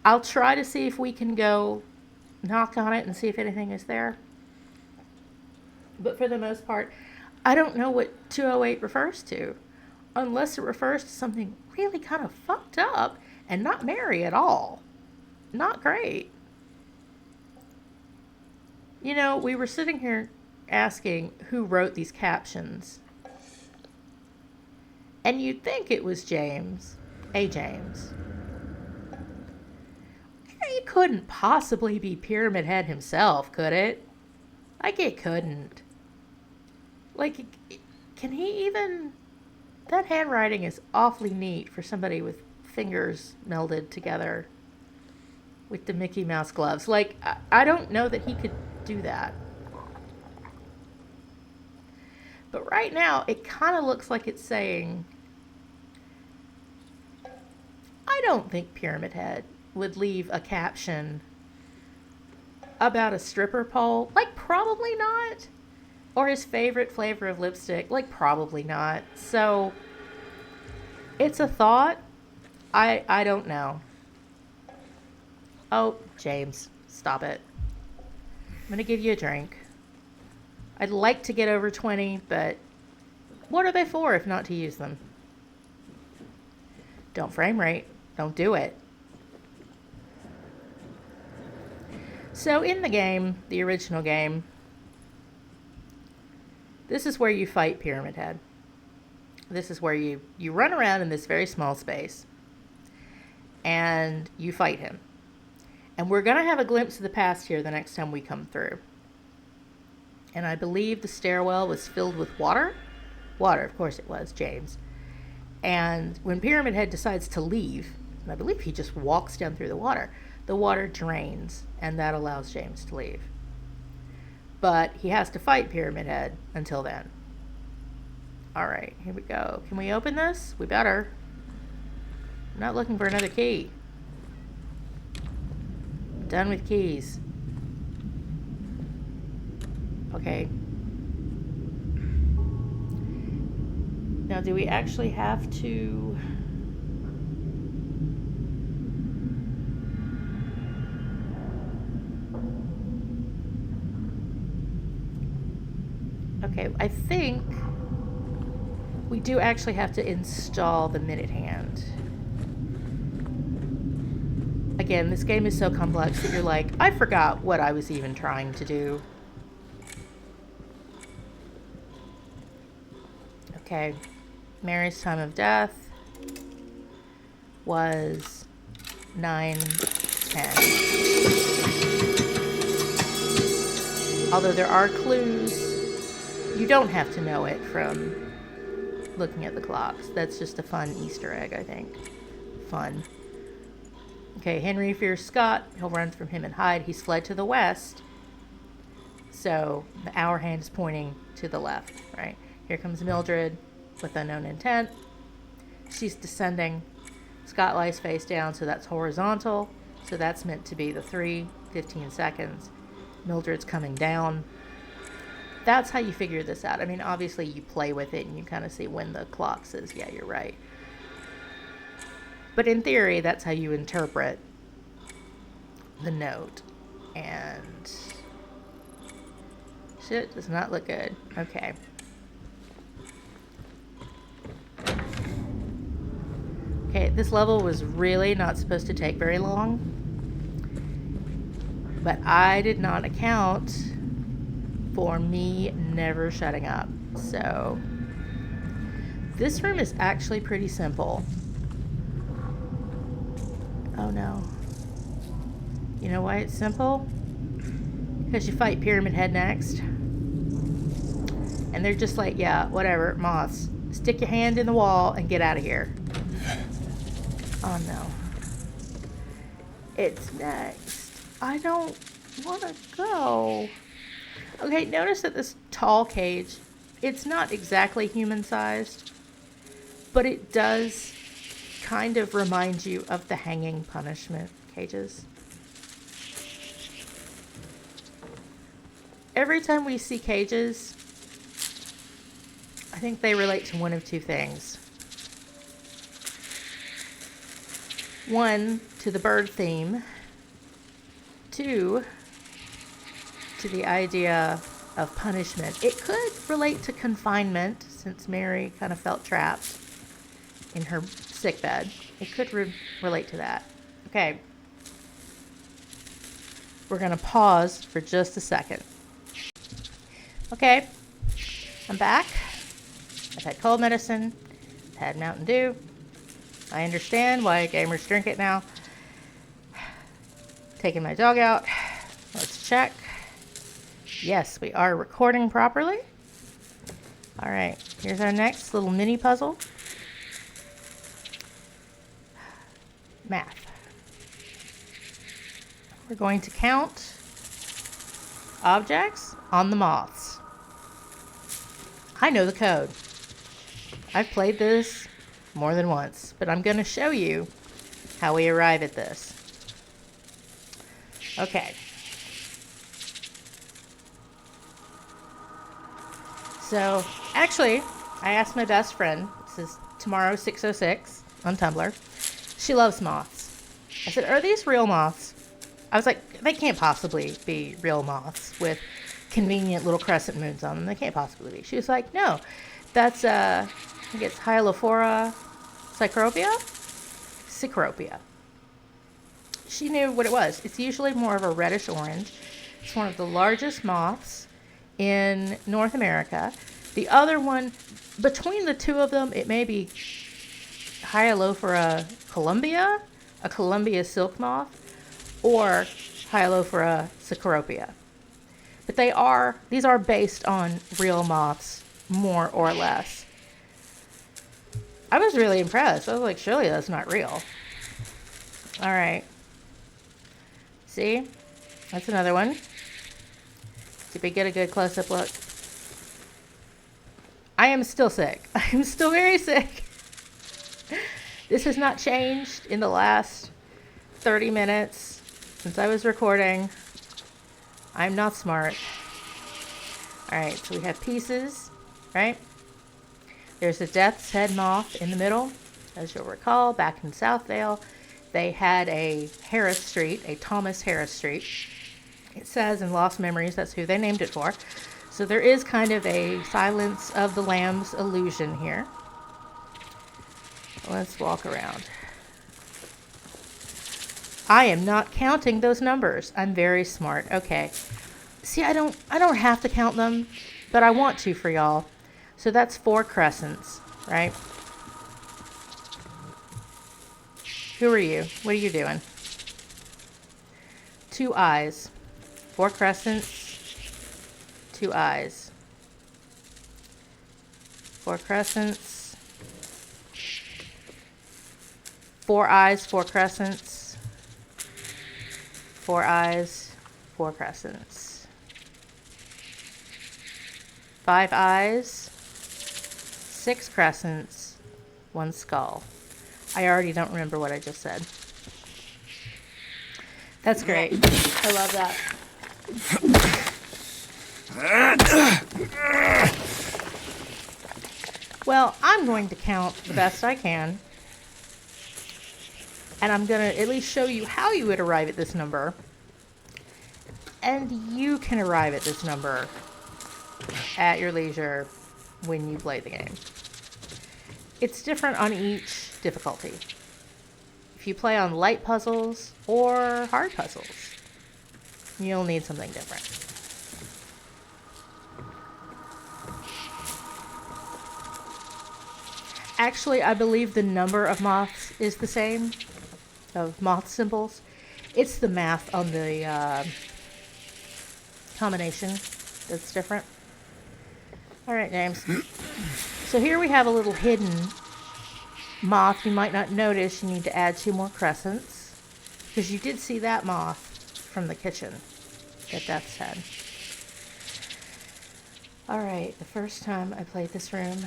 I'll try to see if we can go knock on it and see if anything is there. But for the most part, I don't know what 208 refers to, unless it refers to something really kind of fucked up and not merry at all. Not great. You know, we were sitting here asking who wrote these captions. And you'd think it was James. James. It couldn't possibly be Pyramid Head himself, could it? Like, it couldn't. Like, can he even... That handwriting is awfully neat for somebody with fingers melded together with the Mickey Mouse gloves. Like, I don't know that he could do that. But right now, it kind of looks like it's saying, I don't think Pyramid Head would leave a caption about a stripper pole. Like, probably not. Or his favorite flavor of lipstick. Like, probably not. So, it's a thought. I don't know. Oh, James, stop it. I'm going to give you a drink. I'd like to get over 20, but what are they for if not to use them? Don't frame rate. Don't do it. So in the game, the original game, this is where you fight Pyramid Head. This is where you run around in this very small space and you fight him. And we're going to have a glimpse of the past here the next time we come through. And I believe the stairwell was filled with water. Water, of course it was, James. And when Pyramid Head decides to leave, and I believe he just walks down through the water drains, and that allows James to leave. But he has to fight Pyramid Head until then. Alright, here we go. Can we open this? We better. I'm not looking for another key. Done with keys. Okay. Now, do we actually have to... Okay, I think we do actually have to install the minute hand. Again, this game is so complex that you're like, I forgot what I was even trying to do. Okay, Mary's time of death was 9:10. Although there are clues, you don't have to know it from looking at the clocks. That's just a fun Easter egg, I think. Fun. Okay, Henry fears Scott. He'll run from him and hide. He's fled to the west. So the hour hand is pointing to the left, right? Here comes Mildred with unknown intent. She's descending. Scott lies face down, so that's horizontal. So that's meant to be the 15 seconds. Mildred's coming down. That's how you figure this out. I mean, obviously you play with it and you kind of see when the clock says, yeah, you're right. But in theory, that's how you interpret the note. And shit does not look good. Okay. Okay, this level was really not supposed to take very long. But I did not account for me never shutting up. So this room is actually pretty simple. Oh no. You know why it's simple? Because you fight Pyramid Head next. And they're just like, yeah, whatever, moths. Stick your hand in the wall and get out of here. Oh no. It's next. I don't want to go. Okay, notice that this tall cage, it's not exactly human-sized, but it does kind of remind you of the hanging punishment cages. Every time we see cages, I think they relate to one of two things. One, to the bird theme. Two, to the idea of punishment. It could relate to confinement, since Mary kind of felt trapped in her sick bed. It could relate to that. Okay. We're going to pause for just a second. Okay. I'm back. I've had cold medicine. I've had Mountain Dew. I understand why gamers drink it now. Taking my dog out. Let's check. Yes, we are recording properly. All right, here's our next little mini puzzle. Math. We're going to count objects on the moths. I know the code. I've played this more than once, but I'm going to show you how we arrive at this. Okay. So, actually, I asked my best friend, this is Tomorrow606 on Tumblr. She loves moths. I said, are these real moths? I was like, they can't possibly be real moths with convenient little crescent moons on them. They can't possibly be. She was like, no, that's, I think it's Hyalophora Cicropia. She knew what it was. It's usually more of a reddish orange. It's one of the largest moths in North America. The other one, between the two of them, it may be Hyalophora columbia, a Columbia silk moth, or Hyalophora Cicropia. But these are based on real moths, more or less. I was really impressed. I was like, surely that's not real. All right. See? That's another one. Did we get a good close-up look? I am still sick. I am still very sick. This has not changed in the last 30 minutes since I was recording. I'm not smart. All right, so we have pieces, right? There's a Death's Head moth in the middle. As you'll recall, back in Southdale, they had a Harris Street, a Thomas Harris Street. It says in Lost Memories, that's who they named it for. So there is kind of a Silence of the Lambs illusion here. Let's walk around. I am not counting those numbers. I'm very smart. Okay. See, I don't have to count them, but I want to for y'all. So that's 4 crescents, right? Who are you? What are you doing? 2 eyes. 4 crescents, 2 eyes. 4 crescents. 4 eyes, 4 crescents. 4 eyes, 4 crescents. 5 eyes, 6 crescents, 1 skull. I already don't remember what I just said. That's great. I love that. Well, I'm going to count the best I can. And I'm going to at least show you how you would arrive at this number. And you can arrive at this number at your leisure when you play the game. It's different on each difficulty. If you play on light puzzles or hard puzzles, you'll need something different. Actually, I believe the number of moths is the same, of moth symbols. It's the math on the combination that's different. All right, James. So here we have a little hidden moth. You might not notice you need to add 2 more crescents, because you did see that moth from the kitchen at Death's Head. Alright, the first time I played this room,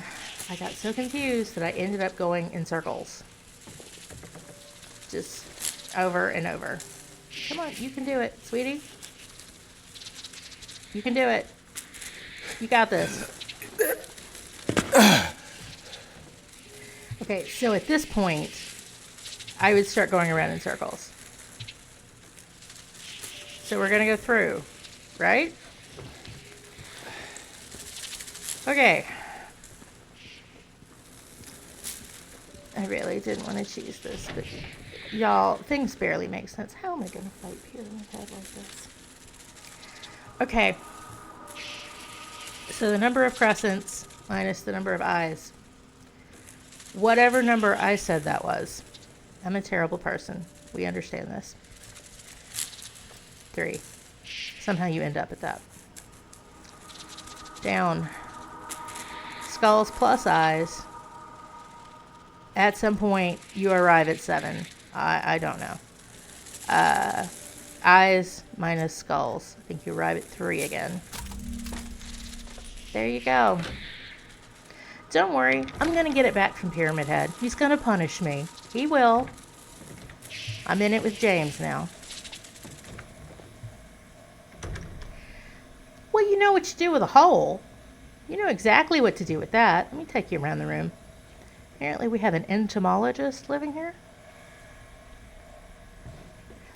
I got so confused that I ended up going in circles. Just over and over. Come on, you can do it, sweetie. You can do it. You got this. Okay, so at this point, I would start going around in circles. So we're gonna go through, right? Okay. I really didn't want to choose this, but y'all, things barely make sense. How am I gonna fight Pyramid Head like this? Okay. So the number of crescents minus the number of eyes. Whatever number I said that was. I'm a terrible person. We understand this. 3. Somehow you end up at that. Down. Skulls plus eyes. At some point, you arrive at 7. I don't know. Eyes minus skulls. I think you arrive at 3 again. There you go. Don't worry. I'm going to get it back from Pyramid Head. He's going to punish me. He will. I'm in it with James now. Well, you know what you do with a hole. You know exactly what to do with that. Let me take you around the room. Apparently we have an entomologist living here.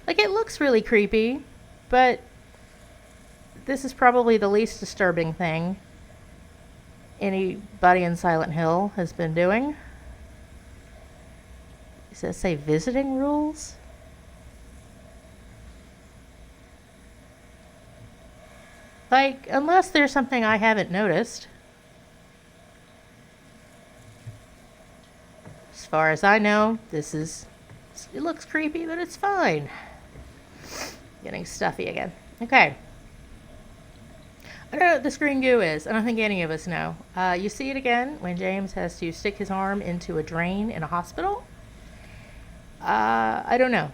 Like, it looks really creepy, but this is probably the least disturbing thing anybody in Silent Hill has been doing. Does that say visiting rules? Like, unless there's something I haven't noticed. As far as I know, it looks creepy, but it's fine. Getting stuffy again. Okay. I don't know what this green goo is. I don't think any of us know. You see it again when James has to stick his arm into a drain in a hospital. I don't know.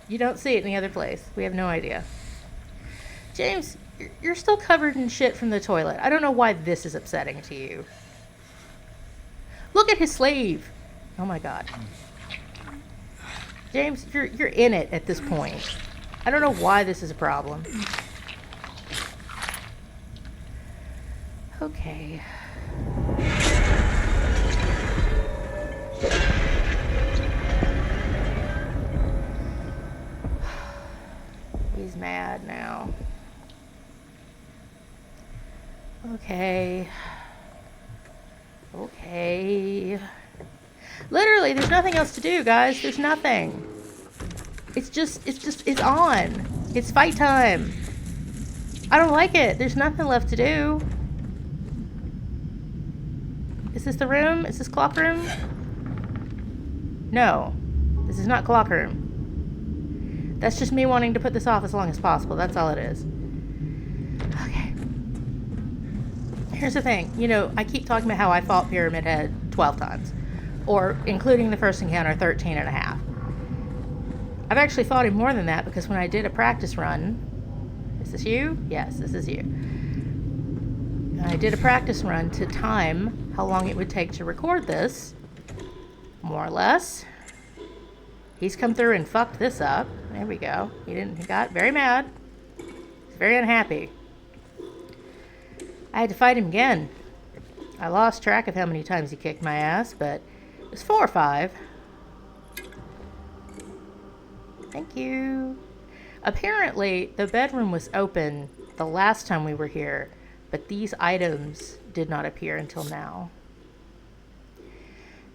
You don't see it any other place. We have no idea. James, you're still covered in shit from the toilet. I don't know why this is upsetting to you. Look at his sleeve. Oh my god. James, you're in it at this point. I don't know why this is a problem. Okay. He's mad now. Okay. Okay. Literally, there's nothing else to do, guys. There's nothing. It's on. It's fight time. I don't like it. There's nothing left to do. Is this the room? Is this clock room? No. This is not clock room. That's just me wanting to put this off as long as possible. That's all it is. Okay. Here's the thing. You know, I keep talking about how I fought Pyramid Head 12 times. Or, including the first encounter, 13 and a half. I've actually fought him more than that because when I did a practice run... Is this you? Yes, this is you. I did a practice run to time how long it would take to record this. More or less. He's come through and fucked this up. There we go. He got very mad. He's very unhappy. I had to fight him again. I lost track of how many times he kicked my ass, but it was 4 or 5. Thank you. Apparently, the bedroom was open the last time we were here, but these items did not appear until now.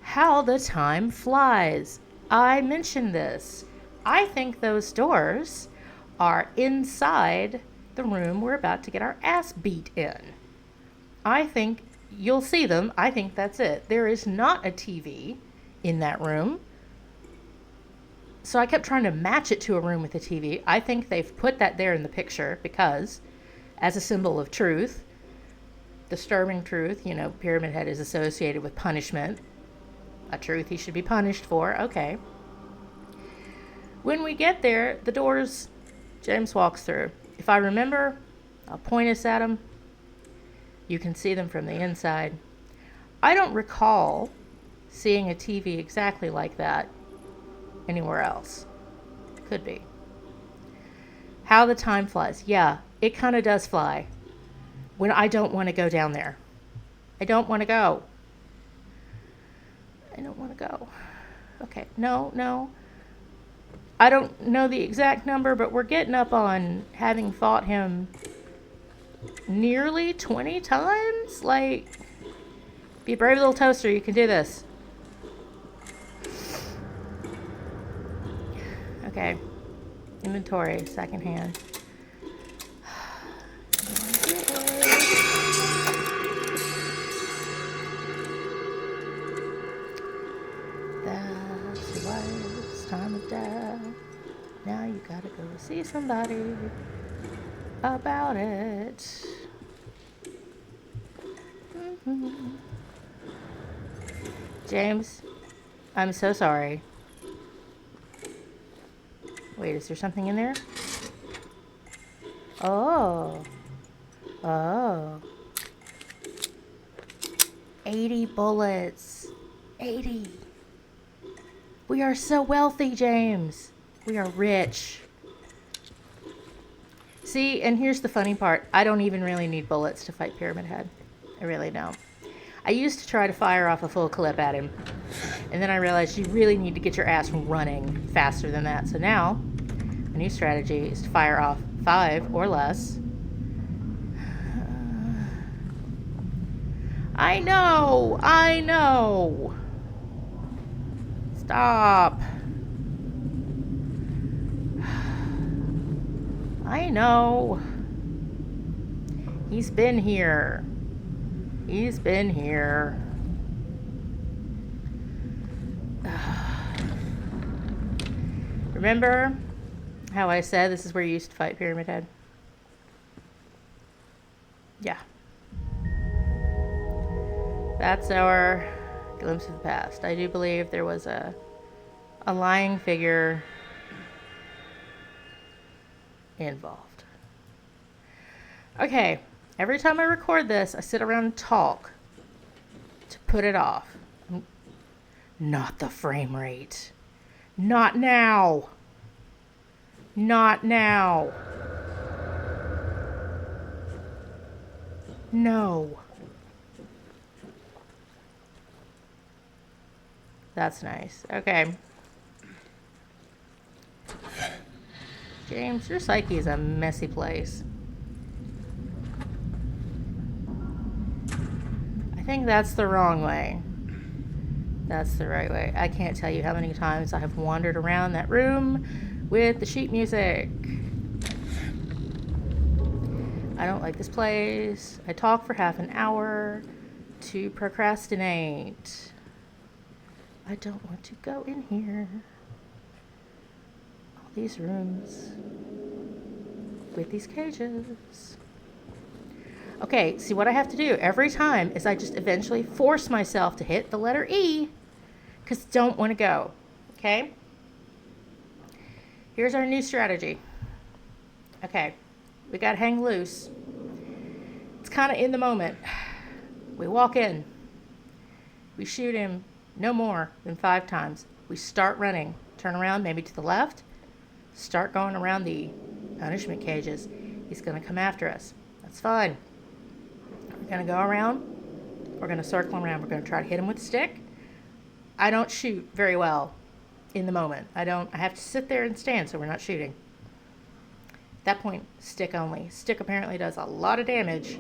How the time flies. I mentioned this. I think those doors are inside the room we're about to get our ass beat in. I think you'll see them. I think that's it. There is not a TV in that room. So I kept trying to match it to a room with a TV. I think they've put that there in the picture because, as a symbol of truth, disturbing truth, you know, Pyramid Head is associated with punishment. A truth he should be punished for. Okay. When we get there, the doors James walks through. If I remember, I'll point us at them. You can see them from the inside. I don't recall seeing a TV exactly like that anywhere else. Could be. How the time flies. Yeah, it kind of does fly. When I don't want to go down there. I don't want to go. I don't want to go. Okay, no. I don't know the exact number, but we're getting up on having fought him nearly 20 times. Like, be a brave little toaster. You can do this. Okay. Inventory, secondhand. That's right. It's time of death. Now you gotta go see somebody about it. James, I'm so sorry. Wait, is there something in there? Oh. 80 bullets. 80. We are so wealthy, James. We are rich. See, and here's the funny part. I don't even really need bullets to fight Pyramid Head. I really don't. I used to try to fire off a full clip at him. And then I realized you really need to get your ass running faster than that. So now, my new strategy is to fire off 5 or less. I know! Stop. I know. He's been here. Remember how I said this is where you used to fight Pyramid Head? Yeah. That's our glimpse of the past. I do believe there was a lying figure involved. Okay, every time I record this, I sit around and talk to put it off. Not the frame rate. Not now. No. That's nice. Okay. James, your psyche is a messy place. I think that's the wrong way. That's the right way. I can't tell you how many times I have wandered around that room with the sheet music. I don't like this place. I talk for half an hour to procrastinate. I don't want to go in here. All these rooms with these cages. Okay, see what I have to do every time is I just eventually force myself to hit the letter E because I don't want to go. Okay? Here's our new strategy. Okay, we got to hang loose. It's kind of in the moment. We walk in. We shoot him no more than 5 times. We start running. Turn around, maybe to the left. Start going around the punishment cages. He's going to come after us. That's fine. We're going to go around. We're going to circle around. We're going to try to hit him with a stick. I don't shoot very well in the moment. I have to sit there and stand so we're not shooting. At that point, stick only. Stick apparently does a lot of damage.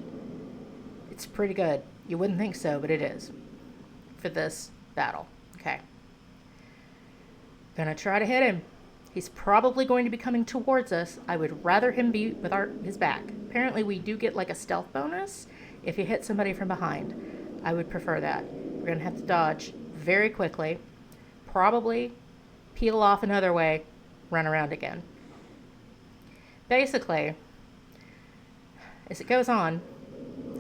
It's pretty good. You wouldn't think so, but it is. For this battle. Okay. Gonna try to hit him. He's probably going to be coming towards us. I would rather him be with his back. Apparently we do get like a stealth bonus if you hit somebody from behind. I would prefer that. We're gonna have to dodge very quickly. Probably peel off another way, run around again. Basically, as it goes on,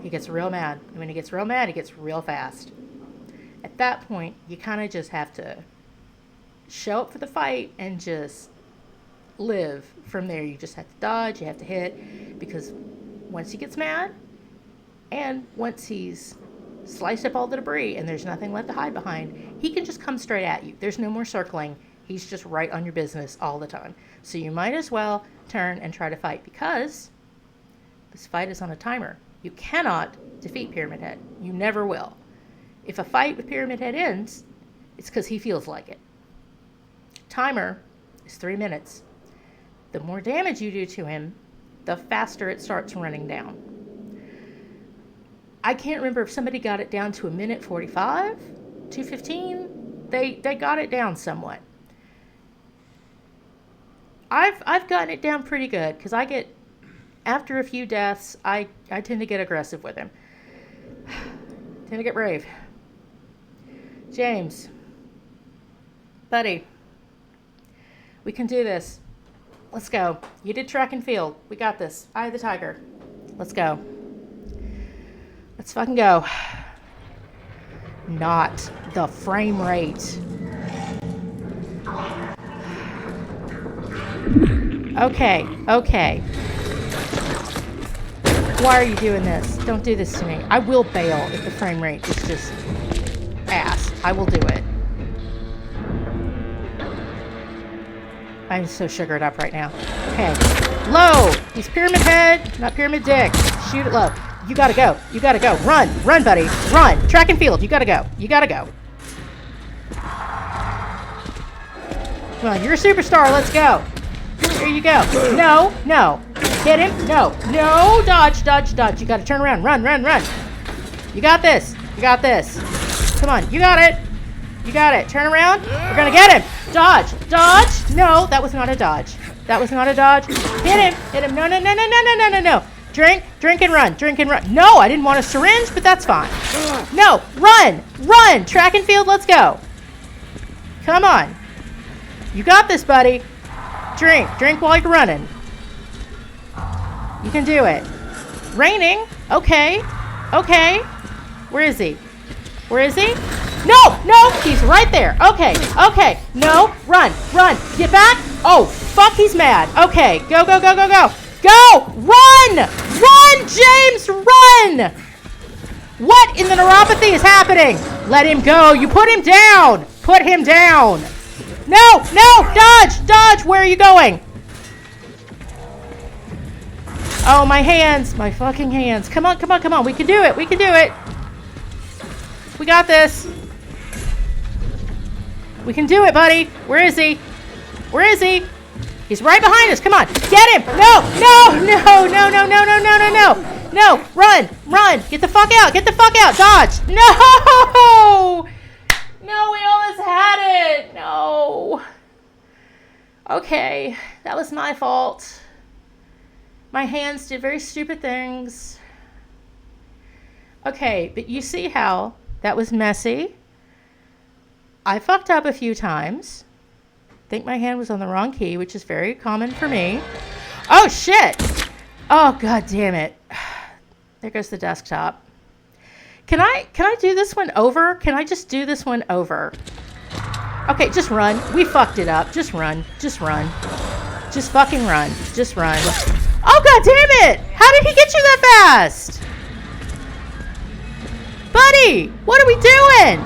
he gets real mad. And when he gets real mad, he gets real fast. At that point, you kind of just have to show up for the fight and just live from there. You just have to dodge, you have to hit, because once he gets mad, and once he's sliced up all the debris and there's nothing left to hide behind, he can just come straight at you. There's no more circling. He's just right on your business all the time. So you might as well turn and try to fight, because this fight is on a timer. You cannot defeat Pyramid Head. You never will. If a fight with Pyramid Head ends, it's because he feels like it. Timer is 3 minutes. The more damage you do to him, the faster it starts running down. I can't remember if somebody got it down to 1:45, 2:15. They got it down somewhat. I've gotten it down pretty good, because I get, after a few deaths, I tend to get aggressive with him. Tend to get brave. James, buddy, we can do this. Let's go. You did track and field. We got this. Eye of the tiger. Let's go. Let's fucking go. Not the frame rate. Okay, okay. Why are you doing this? Don't do this to me. I will bail if the frame rate is just ass. I will do it. I'm so sugared up right now. Okay. Low! He's Pyramid Head, not Pyramid Dick. Shoot it low. You gotta go. You gotta go. Run. Run, buddy. Run. Track and field. You gotta go. You gotta go. Come on, you're a superstar. Let's go. Here you go. No, no. Hit him. No, no. Dodge, dodge, dodge. You gotta turn around. Run, run, run. You got this. You got this. Come on. You got it. You got it. Turn around. We're gonna get him. Dodge. Dodge. No, that was not a dodge. That was not a dodge. Hit him. Hit him. No, no, no, no, no, no, no, no, no. Drink. Drink and run. Drink and run. No, I didn't want a syringe, but that's fine. No. Run. Run. Track and field. Let's go. Come on. You got this, buddy. Drink. Drink while you're running. You can do it. Raining. Okay. Okay. Where is he? Where is he? No, no, he's right there. Okay, okay. No, run, run. Get back. Oh, fuck, he's mad. Okay, go, go, go, go, go. Go! Run! Run, James, run! What in the neuropathy is happening? Let him go. You put him down. Put him down. No, no, dodge, dodge. Where are you going? Oh, my hands, my fucking hands. Come on, come on, come on. We can do it. We can do it. We got this. We can do it, buddy. Where is he? Where is he? He's right behind us. Come on. Get him. No, no, no, no, no, no, no, no, no, no. No, run, run. Get the fuck out. Get the fuck out. Dodge. No. No, we almost had it. No. Okay, that was my fault. My hands did very stupid things. Okay, but you see how that was messy. I fucked up a few times. I think my hand was on the wrong key, which is very common for me. Oh, shit. Oh, god damn it. There goes the desktop. Can I do this one over? Can I just do this one over? Okay, just run. We fucked it up. Just run. Just run. Just fucking run. Just run. Oh, god damn it. How did he get you that fast? Buddy, what are we doing?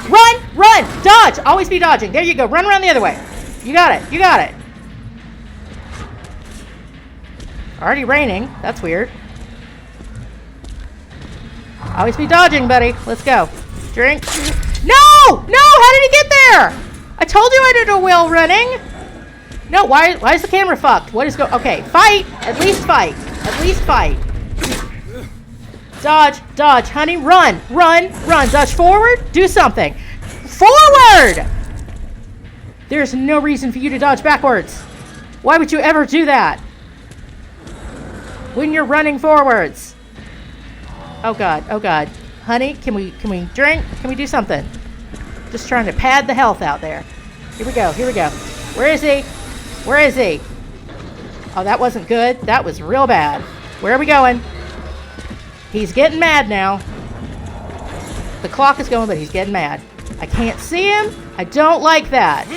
Run, run, dodge. Always be dodging. There you go. Run around the other way. You got it. You got it. Already raining. That's weird. Always be dodging, buddy. Let's go. Drink. No! No! How did he get there? I told you I did a wheel running. No, why is the camera fucked? What is okay, fight. At least fight. At least fight. Dodge, dodge, honey, run, run, run. Dodge forward, do something. Forward! There's no reason for you to dodge backwards. Why would you ever do that? When you're running forwards. Oh god, oh god. Honey, can we drink? Can we do something? Just trying to pad the health out there. Here we go, here we go. Where is he? Where is he? Oh, that wasn't good. That was real bad. Where are we going? He's getting mad now. The clock is going, but he's getting mad. I can't see him. I don't like that.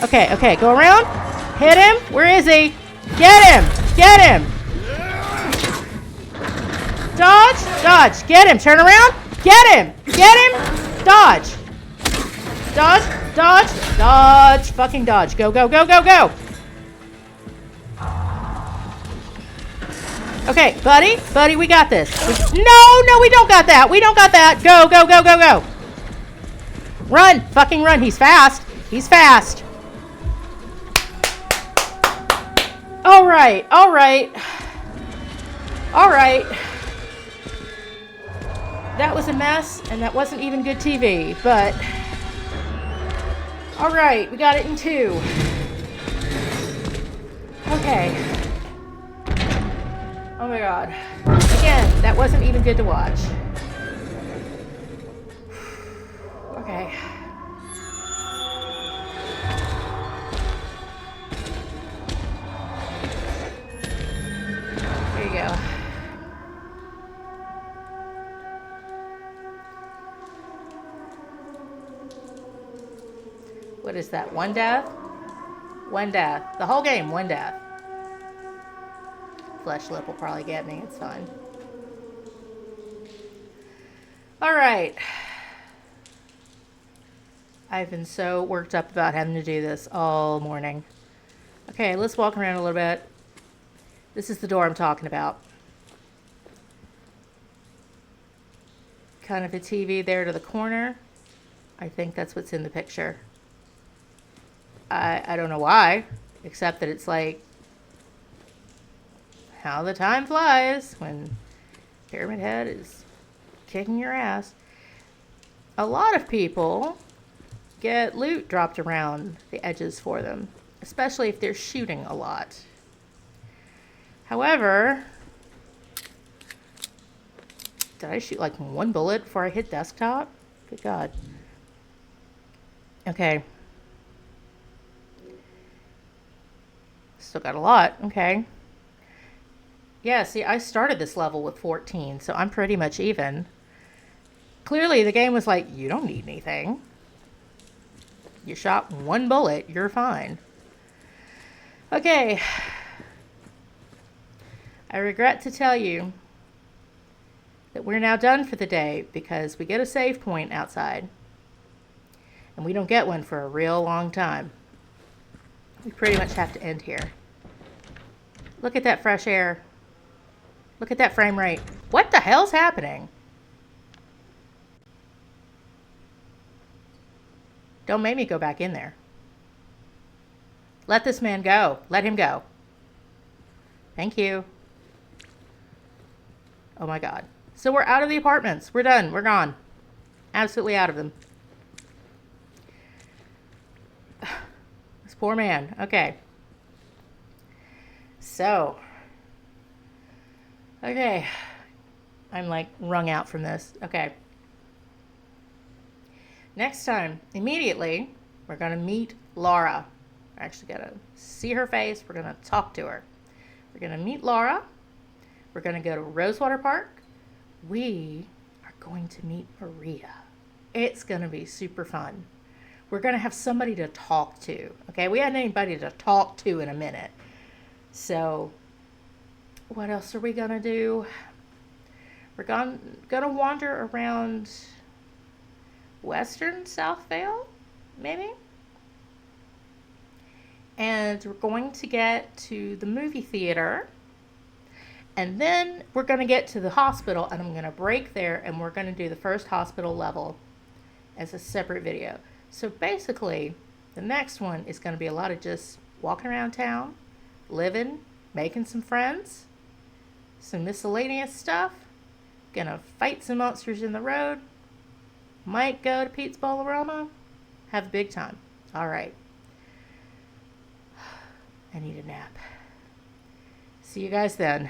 Okay, okay, go around. Hit him. Where is he? Get him. Get him. Dodge. Dodge. Get him. Turn around. Get him. Get him. Dodge. Dodge. Dodge. Dodge. Fucking dodge. Go, go, go, go, go. Okay, buddy. Buddy, we got this. No, we don't got that. We don't got that. Go, go, go, go, go. Run. Fucking run. He's fast. He's fast. All right. All right. All right. That was a mess, and that wasn't even good TV, but all right, we got it in 2. Okay. Oh my God. Again, that wasn't even good to watch. Okay. There you go. What is that? 1 death? 1 death. The whole game, 1 death. Flesh lip will probably get me. It's fine. Alright. I've been so worked up about having to do this all morning. Okay, let's walk around a little bit. This is the door I'm talking about. Kind of a TV there to the corner. I think that's what's in the picture. I don't know why, except that it's like how the time flies when Pyramid Head is kicking your ass. A lot of people get loot dropped around the edges for them, especially if they're shooting a lot. However, did I shoot like 1 bullet before I hit desktop? Good God. Okay. Still got a lot. Okay. Yeah, see, I started this level with 14, so I'm pretty much even. Clearly, the game was like, you don't need anything. You shot 1 bullet, you're fine. Okay. I regret to tell you that we're now done for the day because we get a save point outside. And we don't get one for a real long time. We pretty much have to end here. Look at that fresh air. Look at that frame rate. What the hell's happening? Don't make me go back in there. Let this man go. Let him go. Thank you. Oh my God. So we're out of the apartments. We're done. We're gone. Absolutely out of them. This poor man. Okay. So. Okay. I'm like wrung out from this. Okay. Next time, immediately, we're going to meet Laura. We're actually going to see her face. We're going to talk to her. We're going to meet Laura. We're going to go to Rosewater Park. We are going to meet Maria. It's going to be super fun. We're going to have somebody to talk to. Okay, we hadn't anybody to talk to in a minute. So, what else are we going to do? We're going to wander around Western Southvale, maybe? And we're going to get to the movie theater. And then we're going to get to the hospital, and I'm going to break there, and we're going to do the first hospital level as a separate video. So basically, the next one is going to be a lot of just walking around town, living, making some friends, some miscellaneous stuff, gonna fight some monsters in the road, might go to Pete's Bollarama, have a big time. All right. I need a nap. See you guys then.